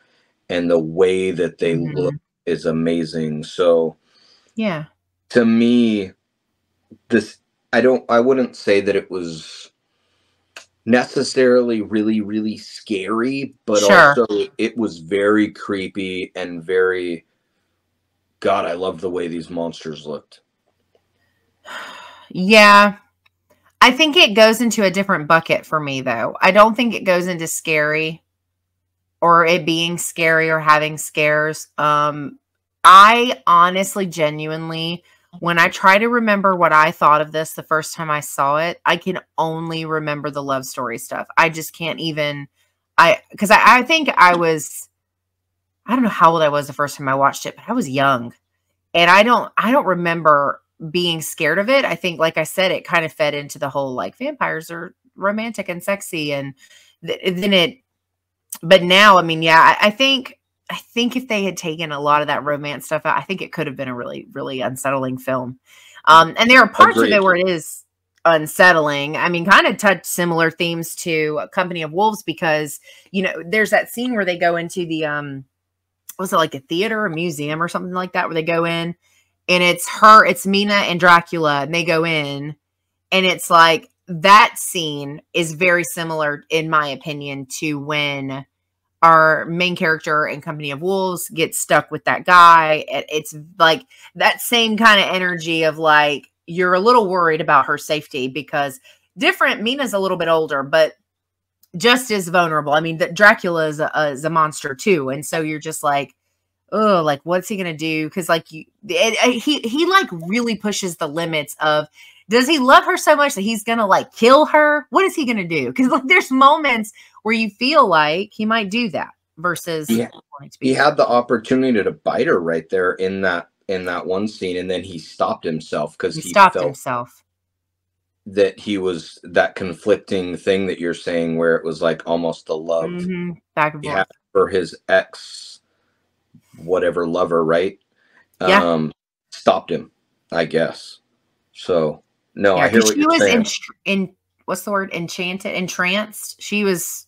and the way that they look is amazing. So yeah, to me, I wouldn't say that it was necessarily really, really scary, but also it was very creepy and very, God, I love the way these monsters looked. Yeah. I think it goes into a different bucket for me though. I don't think it goes into scary or it being scary or having scares. I honestly, genuinely, when I try to remember what I thought of this the first time I saw it, I can only remember the love story stuff. I just can't even, because I think I don't know how old I was the first time I watched it, but I was young. And I don't remember being scared of it. I think, like I said, it kind of fed into the whole, like, vampires are romantic and sexy. And but now, I mean, yeah, I think if they had taken a lot of that romance stuff out, I think it could have been a really, really unsettling film. And there are parts of it where it is unsettling. I mean, kind of touch similar themes to Company of Wolves, because, you know, there's that scene where they go into the, was it like a theater, a museum or something like that, where they go in and it's Mina and Dracula, and they go in, and it's like that scene is very similar, in my opinion, to when our main character in Company of Wolves gets stuck with that guy. It's like that same kind of energy of like, you're a little worried about her safety, because Mina's a little bit older, but just as vulnerable. I mean, Dracula is a monster too. And so you're just like, oh, like, what's he going to do? Cause like he like really pushes the limits of, does he love her so much that he's going to like kill her? What is he going to do? Cause like there's moments where you feel like he might do that versus he had the opportunity to bite her right there in that one scene. And then he stopped himself because he felt himself that he was that conflicting thing that you're saying, where it was like almost the love back and forth for his ex, whatever lover, right? Stopped him, I guess. So no, I hear what you're saying. She was what's the word? Entranced. She was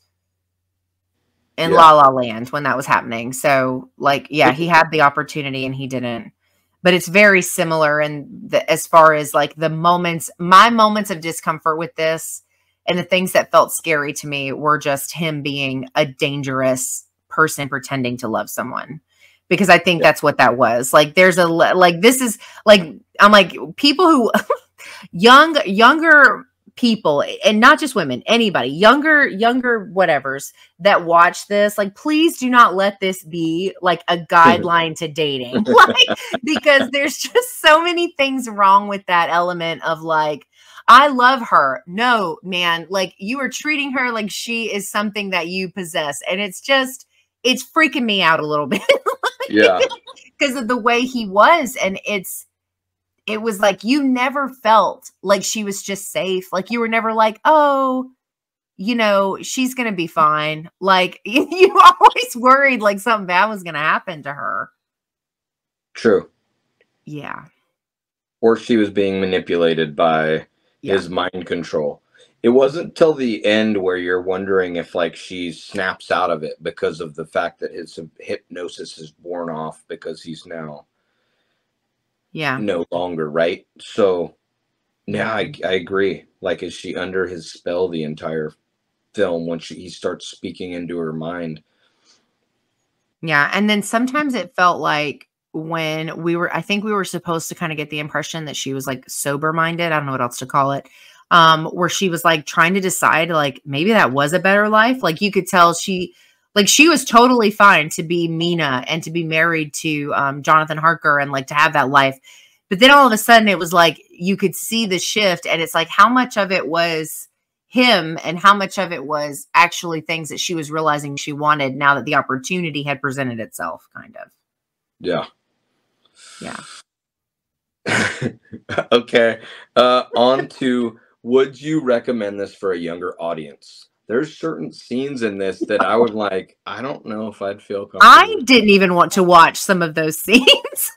in La La Land when that was happening. So like, yeah, he had the opportunity and he didn't. But it's very similar as far as like my moments of discomfort with this And the things that felt scary to me were just him being a dangerous person pretending to love someone. Because I think that's what that was. Like, there's a, like, this is like, I'm like, people who, younger people, and not just women, anybody, younger whatevers that watch this, like, please do not let this be like a guideline to dating. Like, because there's just so many things wrong with that element of like, I love her. No, man, like, you are treating her like she is something that you possess. And it's freaking me out a little bit. Yeah. Because of the way he was. And it was like, you never felt like she was just safe. Like, you were never like, oh, you know, she's going to be fine. Like, you always worried like something bad was going to happen to her. True. Yeah. Or she was being manipulated by his mind control. It wasn't till the end where you're wondering if like she snaps out of it because of the fact that his hypnosis is worn off because he's now no longer, right? So I agree. Like, is she under his spell the entire film when he starts speaking into her mind? Yeah. And then sometimes it felt like when I think we were supposed to kind of get the impression that she was like sober minded. I don't know what else to call it. Where she was like trying to decide, like, maybe that was a better life. Like, you could tell she was totally fine to be Mina and to be married to Jonathan Harker and like to have that life. But then all of a sudden it was like, you could see the shift, and it's like, how much of it was him and how much of it was actually things that she was realizing she wanted now that the opportunity had presented itself, kind of. Yeah. Yeah. Okay. On to, would you recommend this for a younger audience? There's certain scenes in this that I would like, I don't know if I'd feel comfortable. I didn't even want to watch some of those scenes.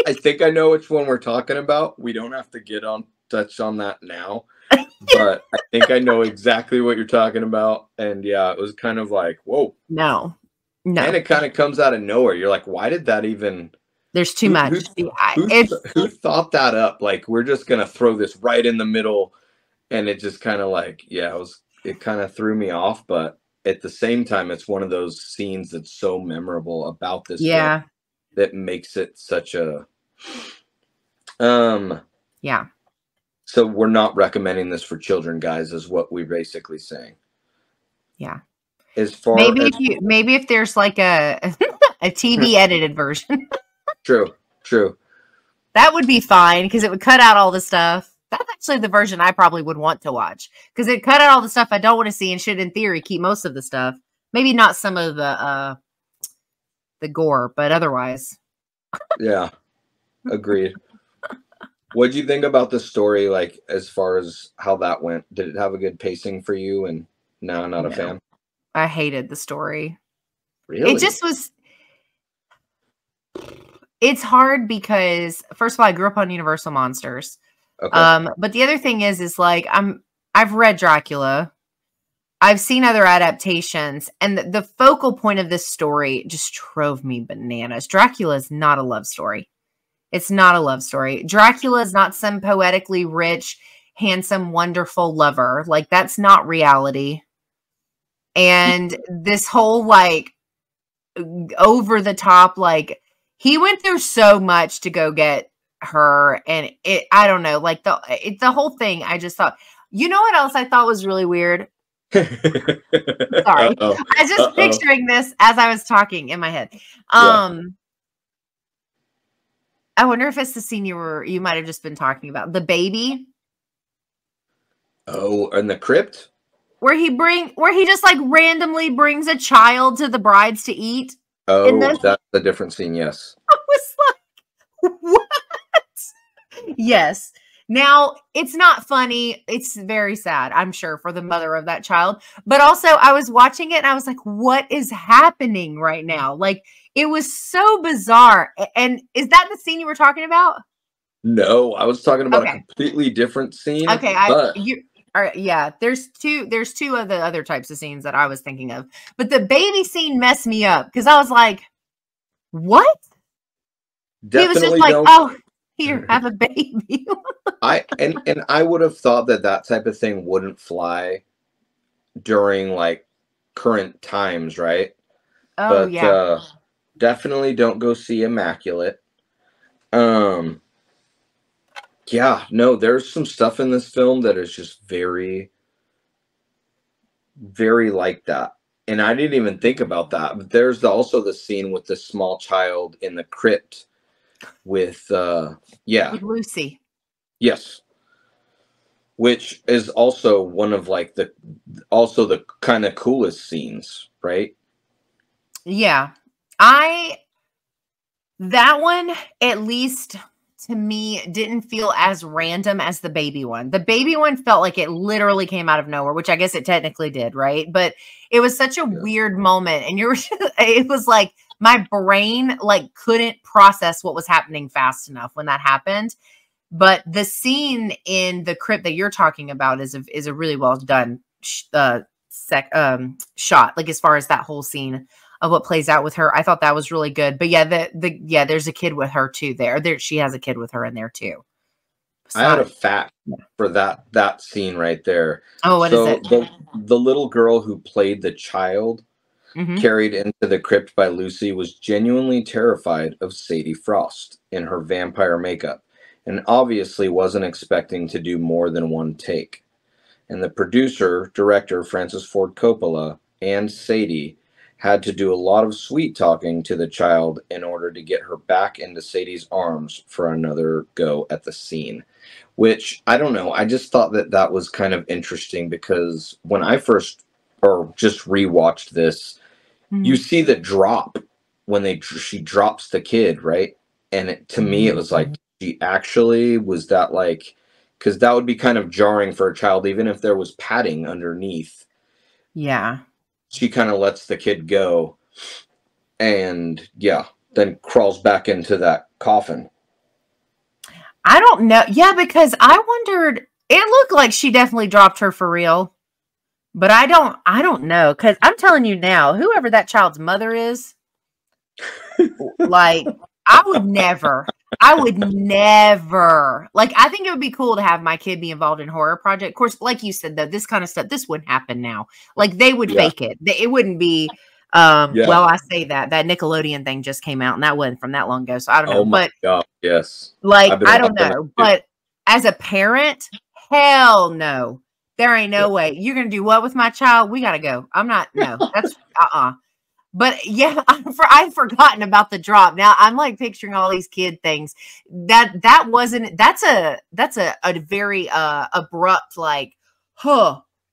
I think I know which one we're talking about. We don't have to touch on that now. But I think I know exactly what you're talking about. And yeah, it was kind of like, whoa. No. And it kind of comes out of nowhere. You're like, why did that even... There's too much. Who thought that up? Like, we're just going to throw this right in the middle. And it just kind of like, it kind of threw me off. But at the same time, it's one of those scenes that's so memorable about this film that makes it such a... Yeah. So we're not recommending this for children, guys, is what we're basically saying. Yeah. As far maybe if there's like a TV edited version. True. That would be fine because it would cut out all the stuff. That's actually the version I probably would want to watch because it cut out all the stuff I don't want to see and should, in theory, keep most of the stuff. Maybe not some of the gore, but otherwise. Yeah. Agreed. What did you think about the story, like, as far as how that went? Did it have a good pacing for you? And no, not a fan? I hated the story. Really? It just was... It's hard because, first of all, I grew up on Universal Monsters. Okay. But the other thing is like, I've read Dracula. I've seen other adaptations. And the focal point of this story just drove me bananas. Dracula is not a love story. It's not a love story. Dracula is not some poetically rich, handsome, wonderful lover. Like, that's not reality. And this whole, like, over the top, like, he went through so much to go get her. And I don't know, like, the whole thing, I just thought, you know what else I thought was really weird? Sorry. I was just picturing this as I was talking in my head. I wonder if it's the scene you might have just been talking about. The baby. Oh, in the crypt? Where he just like randomly brings a child to the brides to eat. Oh, that's a different scene, yes. I was like, what? Yes. Now, it's not funny. It's very sad, I'm sure, for the mother of that child. But also, I was watching it and I was like, what is happening right now? Like, it was so bizarre. And is that the scene you were talking about? No, I was talking about a completely different scene. Okay, yeah, there's two of the other types of scenes that I was thinking of. But the baby scene messed me up because I was like, what? Definitely he was just like, Here, have a baby. And I would have thought that type of thing wouldn't fly during like current times, right? Oh, But yeah. definitely don't go see Immaculate. Yeah, no, there's some stuff in this film that is just very, very like that. And I didn't even think about that. But there's also the scene with the small child in the crypt with With Lucy. Yes. Which is also one of like the kind of coolest scenes, right? Yeah. That one, at least to me, didn't feel as random as the baby one. The baby one felt like it literally came out of nowhere, which I guess it technically did, right? But it was such a weird moment. And it was like my brain like couldn't process what was happening fast enough when that happened. But the scene in the crypt that you're talking about is a really well done shot. Like as far as that whole scene of what plays out with her, I thought that was really good. But yeah, there's a kid with her too. There, she has a kid with her in there too. I had a fact for that scene right there. Oh, what is it? The little girl who played the child carried into the crypt by Lucy was genuinely terrified of Sadie Frost in her vampire makeup, and obviously wasn't expecting to do more than one take. And the producer, director Francis Ford Coppola, and Sadie had to do a lot of sweet talking to the child in order to get her back into Sadie's arms for another go at the scene. Which, I don't know, I just thought that was kind of interesting because when I first, or just rewatched this, you see the drop when she drops the kid, right? And to me, it was like, she actually was that like, because that would be kind of jarring for a child, even if there was padding underneath. Yeah. She kind of lets the kid go and then crawls back into that coffin. I don't know. Yeah, because I wondered, it looked like she definitely dropped her for real. But I don't know. Because I'm telling you now, whoever that child's mother is, like, I would never, like, I think it would be cool to have my kid be involved in horror project. Of course, like you said, though, this kind of stuff, this wouldn't happen now. Like, they would fake it. It wouldn't be, well, I say that Nickelodeon thing just came out and that wasn't from that long ago. So I don't know. Oh my God, yes. Like, I don't know. But as a parent, hell no. There ain't no way. You're going to do what with my child? We got to go. I'm not, no, that's, But yeah, I've forgotten about the drop. Now I'm like picturing all these kid things. That's a very abrupt, like,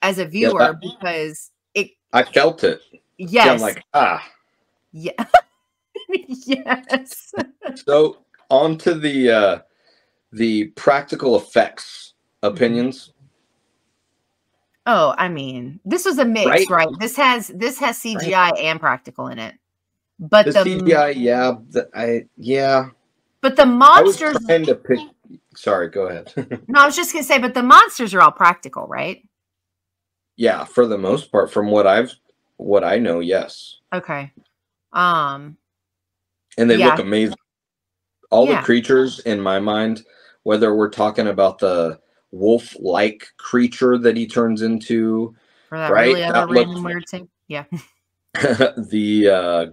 as a viewer, because I felt it. Yes. Yeah, I'm like, Yeah. Yes. So on to the practical effects opinions. Oh, I mean, this was a mix, right? This has CGI and practical in it. But the CGI, But the monsters. I was trying to pick. Sorry, go ahead. No, I was just gonna say, but the monsters are all practical, right? Yeah, for the most part, from what I know, yes. Okay. And they look amazing. All the creatures in my mind, whether we're talking about the wolf-like creature that he turns into, for that really other random weird thing. Yeah. The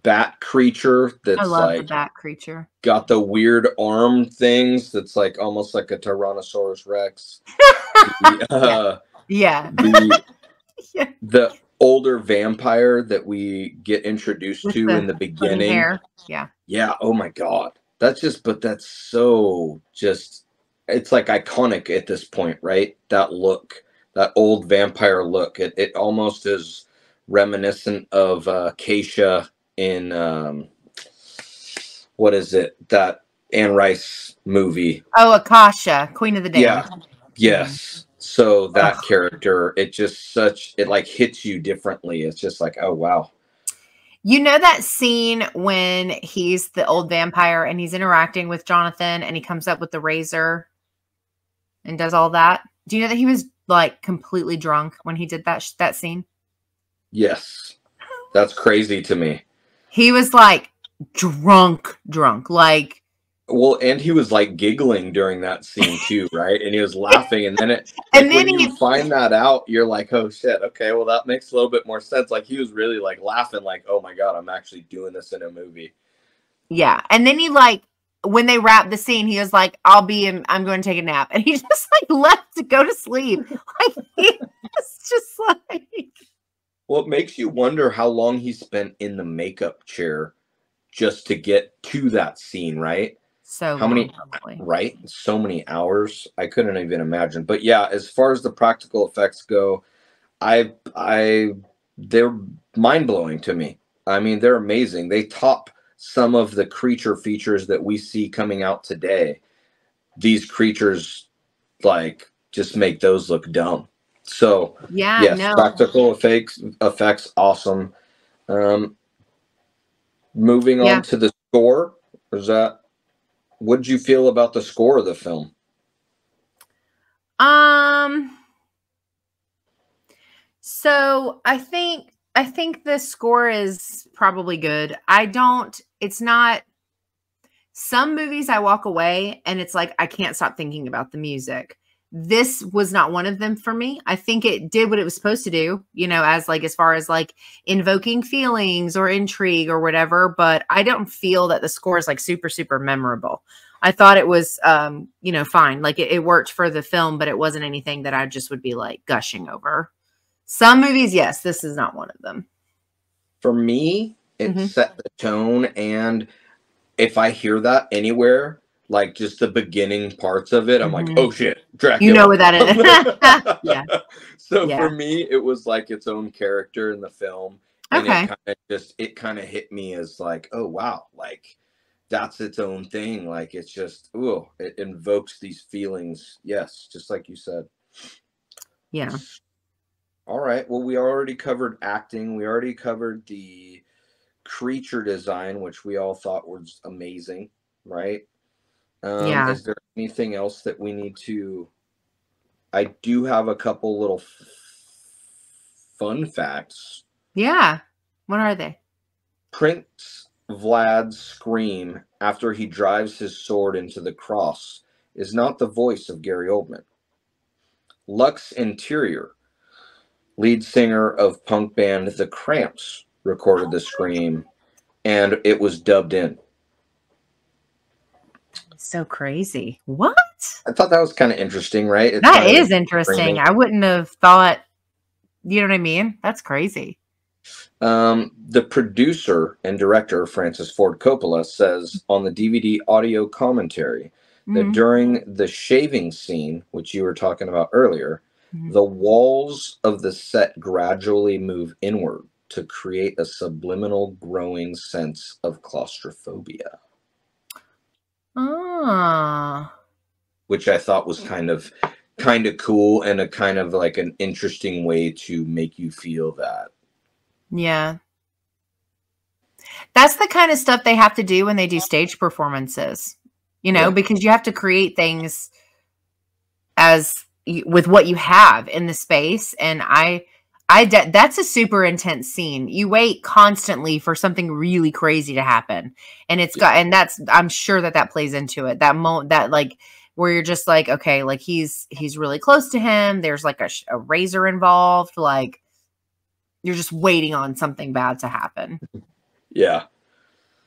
bat creature that's I love like the bat creature. Got the weird arm things that's like almost like a Tyrannosaurus Rex. The older vampire that we get introduced to in the beginning. Yeah. Oh my God. That's so just, it's like iconic at this point, right? That look, that old vampire look. It almost is reminiscent of Keisha in what is it? That Anne Rice movie. Oh, Akasha, Queen of the Damned. Yeah. Yes. So that character, it like hits you differently. It's just like, oh wow. You know that scene when he's the old vampire and he's interacting with Jonathan and he comes up with the razor and does all that? Do you know that he was like completely drunk when he did that scene? Yes. That's crazy to me. He was like drunk. Like, Well, and he was like giggling during that scene too, right? And he was laughing, and then it, like, And then when you find that out, you're like, oh shit, okay, well that makes a little bit more sense. Like, he was really like laughing, like, oh my god, I'm actually doing this in a movie. Yeah, and then he like, when they wrapped the scene, he was like, I'm going to take a nap, and he just like left to go to sleep. Like, it's just like, well, it makes you wonder how long he spent in the makeup chair just to get to that scene, right? so How many, probably. right? So many hours. I couldn't even imagine. But yeah, as far as the practical effects go, they're mind-blowing to me. I mean, they're amazing. They top some of the creature features that we see coming out today. These creatures, like, just make those look dumb. So Yeah, yes, no. practical effects, awesome. Moving on to the score. What did you feel about the score of the film? So I think the score is probably good. It's not, some movies I walk away and it's like, I can't stop thinking about the music. This was not one of them for me. I think it did what it was supposed to do, you know, as far as like invoking feelings or intrigue or whatever, but I don't feel that the score is like super, super memorable. I thought it was, you know, fine. Like it worked for the film, but it wasn't anything that I just would be like gushing over. Some movies, yes, this is not one of them. For me, it set the tone, and if I hear that anywhere, like just the beginning parts of it, I'm like, oh shit, Dracula. You know what that is. Yeah. So for me, it was like its own character in the film. And it kind of hit me as like, oh wow, like that's its own thing. Like it's just, ooh, it invokes these feelings. Yes, just like you said. Yeah. All right. Well, we already covered acting. We already covered the creature design, which we all thought was amazing, right? Is there anything else that we need to? I do have a couple little fun facts. Yeah. What are they? Prince Vlad's scream after he drives his sword into the cross is not the voice of Gary Oldman. Lux Interior, lead singer of punk band The Cramps, recorded the scream, and it was dubbed in. So crazy. What? I thought that was kind of interesting, right? That is interesting. I wouldn't have thought, you know what I mean? That's crazy. The producer and director, Francis Ford Coppola, says on the DVD audio commentary that during the shaving scene, which you were talking about earlier, the walls of the set gradually move inward to create a subliminal growing sense of claustrophobia. Which I thought was kind of cool and a kind of like an interesting way to make you feel that. Yeah. That's the kind of stuff they have to do when they do stage performances, you know, because you have to create things with what you have in the space. And that's a super intense scene. You wait constantly for something really crazy to happen. And I'm sure that plays into it. That moment, that like, where you're just like, okay, like he's really close to him. There's like a razor involved. Like you're just waiting on something bad to happen. Yeah.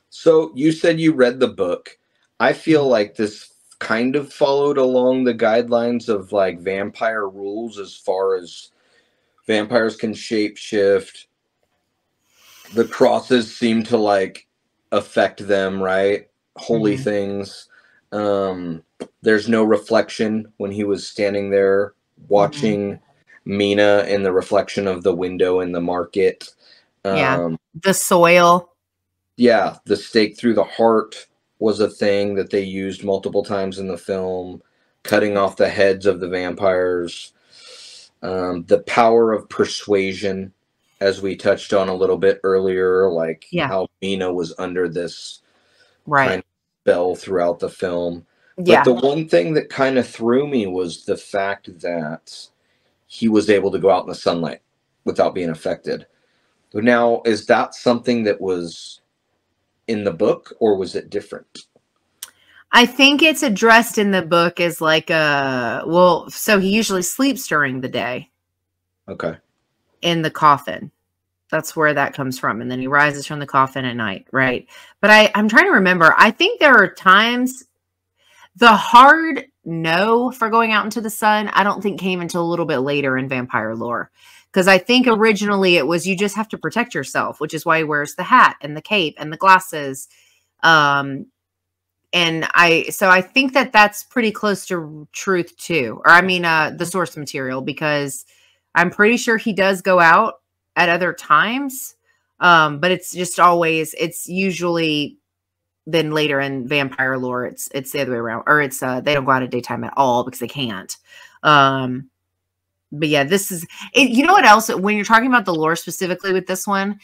So you said you read the book. I feel like this kind of followed along the guidelines of like vampire rules as far as vampires can shapeshift. The crosses seem to like affect them, right? Holy things. There's no reflection when he was standing there watching Mina in the reflection of the window in the market. The soil. Yeah, the stake through the heart was a thing that they used multiple times in the film, cutting off the heads of the vampires. The power of persuasion, as we touched on a little bit earlier, like how Mina was under this kind of spell throughout the film. But the one thing that kind of threw me was the fact that he was able to go out in the sunlight without being affected. Now, is that something that was in the book, or was it different? I think it's addressed in the book as like so he usually sleeps during the day. Okay. In the coffin. That's where that comes from. And then he rises from the coffin at night, right? But I'm trying to remember. I think there are times the hard no for going out into the sun, I don't think came until a little bit later in vampire lore. Because I think originally it was you just have to protect yourself, which is why he wears the hat and the cape and the glasses. And I think that that's pretty close to truth too. Or I mean, the source material, because I'm pretty sure he does go out at other times. But it's just always, it's usually then later in vampire lore, it's the other way around, or it's, they don't go out at daytime at all because they can't. But yeah, this is it. You know what else? When you're talking about the lore specifically with this one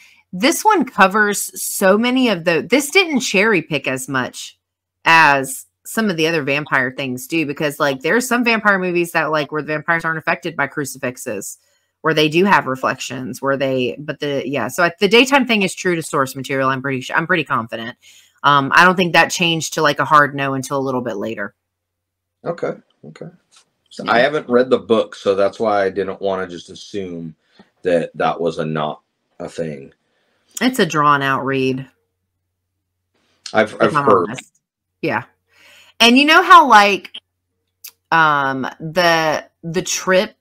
covers so many of this didn't cherry pick as much as some of the other vampire things do, because like there's some vampire movies that like where the vampires aren't affected by crucifixes, where they do have reflections, where they, but so the daytime thing is true to source material. I'm pretty confident. I don't think that changed to like a hard no until a little bit later. Okay. So I haven't read the book, so that's why I didn't want to just assume that was not a thing. It's a drawn out read. I've heard. Honest. Yeah. And you know how like the trip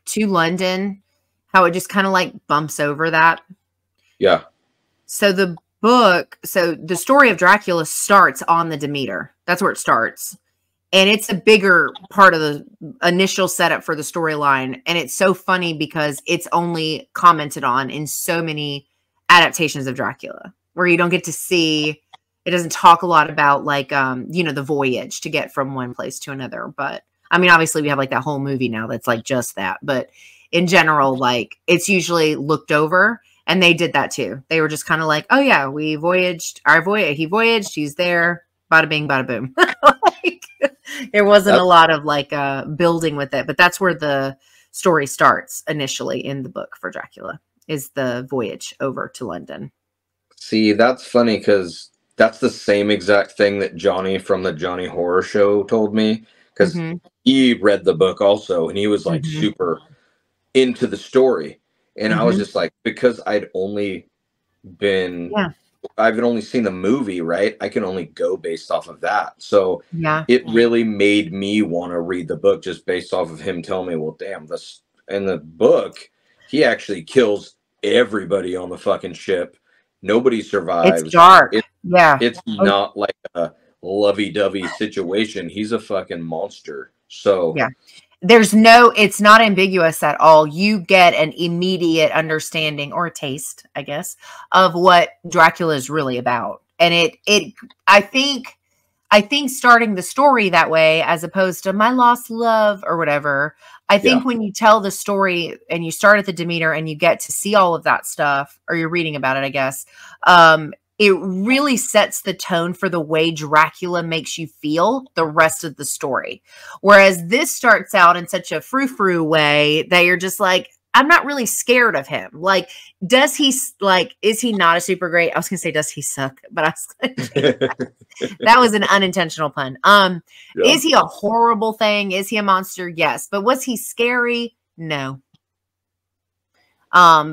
to London, how it just kind of like bumps over that? Yeah. So the story of Dracula starts on the Demeter. That's where it starts. And it's a bigger part of the initial setup for the storyline. And it's so funny because it's only commented on in so many adaptations of Dracula, where you don't get to see, it doesn't talk a lot about like, the voyage to get from one place to another. But I mean, obviously we have like that whole movie now that's like just that. But in general, like it's usually looked over, and they did that too. They were just kind of like, oh yeah, he voyaged, he's there, bada bing, bada boom. Like, there wasn't a lot of like building with it, but that's where the story starts initially in the book for Dracula, is the voyage over to London. See, that's funny because that's the same exact thing that Johnny from the Johnny Horror Show told me, because he read the book also, and he was like super into the story. And I was just like, because I've only seen the movie, right? I can only go based off of that. So it really made me want to read the book just based off of him telling me, well, damn, this in the book, he actually kills everybody on the fucking ship. Nobody survives. It's dark. It's not like a lovey-dovey situation. He's a fucking monster. So it's not ambiguous at all. You get an immediate understanding, or a taste, I guess, of what Dracula is really about. And I think starting the story that way, as opposed to My Lost Love or whatever, I think when you tell the story and you start at the Demeter and you get to see all of that stuff, or you're reading about it, I guess, it really sets the tone for the way Dracula makes you feel the rest of the story. Whereas this starts out in such a frou-frou way that you're just like, I'm not really scared of him. Like, is he not a super great? I was going to say, does he suck? But I was that was an unintentional pun. Is he a horrible thing? Is he a monster? Yes. But was he scary? No.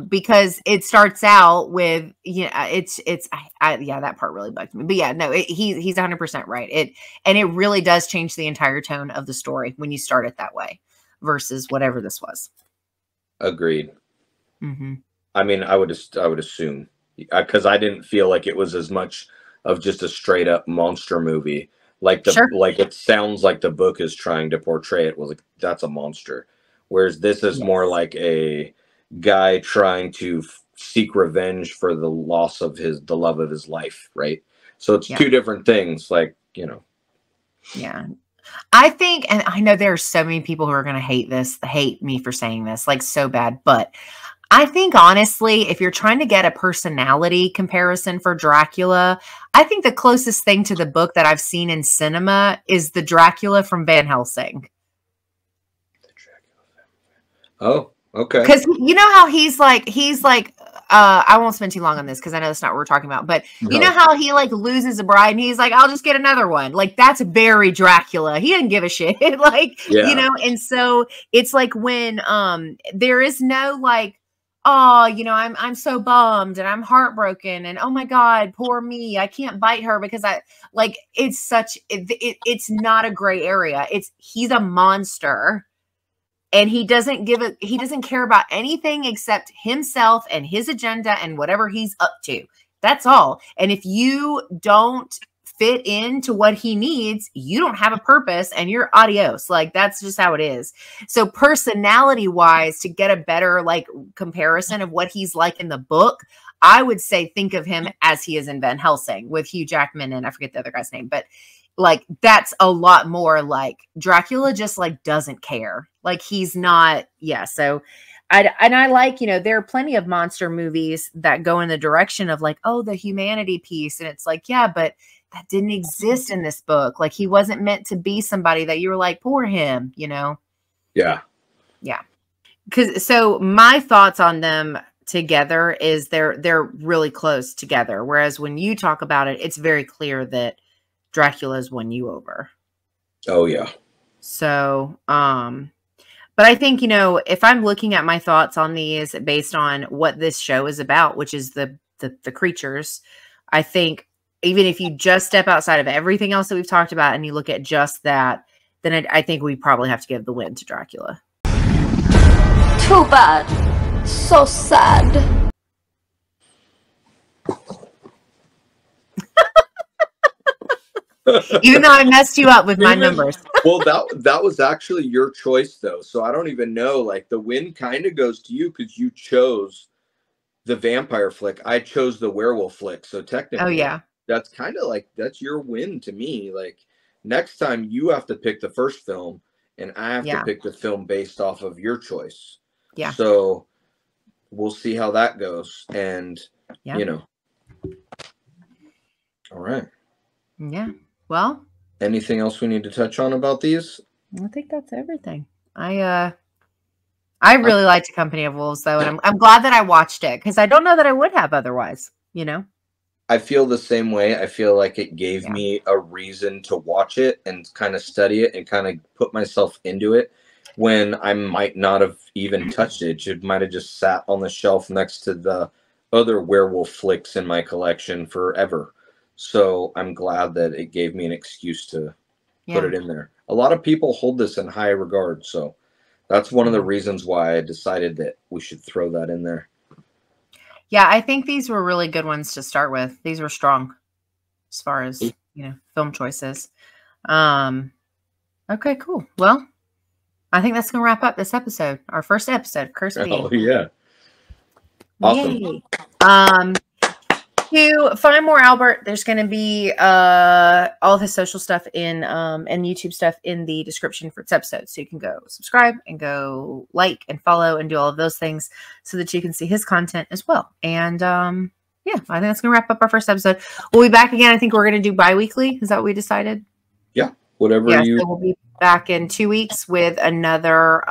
Because it starts out with, that part really bugged me, but he's 100% right. It really does change the entire tone of the story when you start it that way versus whatever this was. Agreed. I mean, I would assume, because I didn't feel like it was as much of just a straight up monster movie. Like like it sounds like the book is trying to portray it was like, that's a monster. Whereas this is more like a guy trying to seek revenge for the loss of the love of his life, right? So it's two different things, like, I think, and I know there are so many people who are going to hate me for saying this, like, so bad, but I think honestly, if you're trying to get a personality comparison for Dracula, I think the closest thing to the book that I've seen in cinema is the Dracula from Van Helsing. Oh, okay. Because you know how he's like I won't spend too long on this because I know that's not what we're talking about, but you know how he like loses a bride and he's like, I'll just get another one. Like that's very Dracula. He didn't give a shit. Like, you know, and so it's like when there is no like, oh, you know, I'm so bummed and I'm heartbroken and oh my God, poor me. I can't bite her because I like it's such it's not a gray area. He's a monster. And he doesn't care about anything except himself and his agenda and whatever he's up to. That's all. And if you don't fit into what he needs, you don't have a purpose and you're adios. Like that's just how it is. So personality wise, to get a better like comparison of what he's like in the book, I would say think of him as he is in Van Helsing with Hugh Jackman and I forget the other guy's name, but like that's a lot more like Dracula just like doesn't care. Like he's not, yeah. So I like, you know, there are plenty of monster movies that go in the direction of like, oh, the humanity piece. And it's like, yeah, but that didn't exist in this book. Like he wasn't meant to be somebody that you were like, poor him, you know? Yeah. Yeah. So my thoughts on them together is they're really close together. Whereas when you talk about it, it's very clear that Dracula's won you over. Oh yeah. So, but I think, you know, if I'm looking at my thoughts on these based on what this show is about, which is the creatures, I think even if you just step outside of everything else that we've talked about and you look at just that, then I think we probably have to give the win to Dracula. Too bad. So sad. Even though I messed you up with my numbers. Well, that was actually your choice, though. So I don't even know. Like the win kind of goes to you because you chose the vampire flick. I chose the werewolf flick. So technically, oh yeah, that's kind of like that's your win to me. Like next time you have to pick the first film, and I have to pick the film based off of your choice. Yeah. So we'll see how that goes, and you know. All right. Yeah. Well, anything else we need to touch on about these? I think that's everything. I really liked A Company of Wolves though, and I'm glad that I watched it because I don't know that I would have otherwise, you know. I feel the same way. I feel like it gave me a reason to watch it and kind of study it and kind of put myself into it when I might not have even touched it. It might have just sat on the shelf next to the other werewolf flicks in my collection forever. So I'm glad that it gave me an excuse to put it in there. A lot of people hold this in high regard. So that's one of the reasons why I decided that we should throw that in there. Yeah, I think these were really good ones to start with. These were strong as far as, you know, film choices. Okay, cool. Well, I think that's going to wrap up this episode. Our first episode, Cursed Bee. Oh, yeah. Awesome. Yay. To find more Albert, there's going to be all of his social stuff in and YouTube stuff in the description for this episode. So you can go subscribe and go like and follow and do all of those things so that you can see his content as well. And yeah, I think that's going to wrap up our first episode. We'll be back again. I think we're going to do bi-weekly. Is that what we decided? Yeah, whatever you... So we'll be back in 2 weeks with another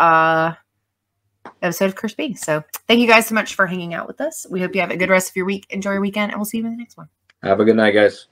episode of Cursed Bee. So thank you guys so much for hanging out with us. We hope you have a good rest of your week. Enjoy your weekend, and we'll see you in the next one. Have a good night, guys.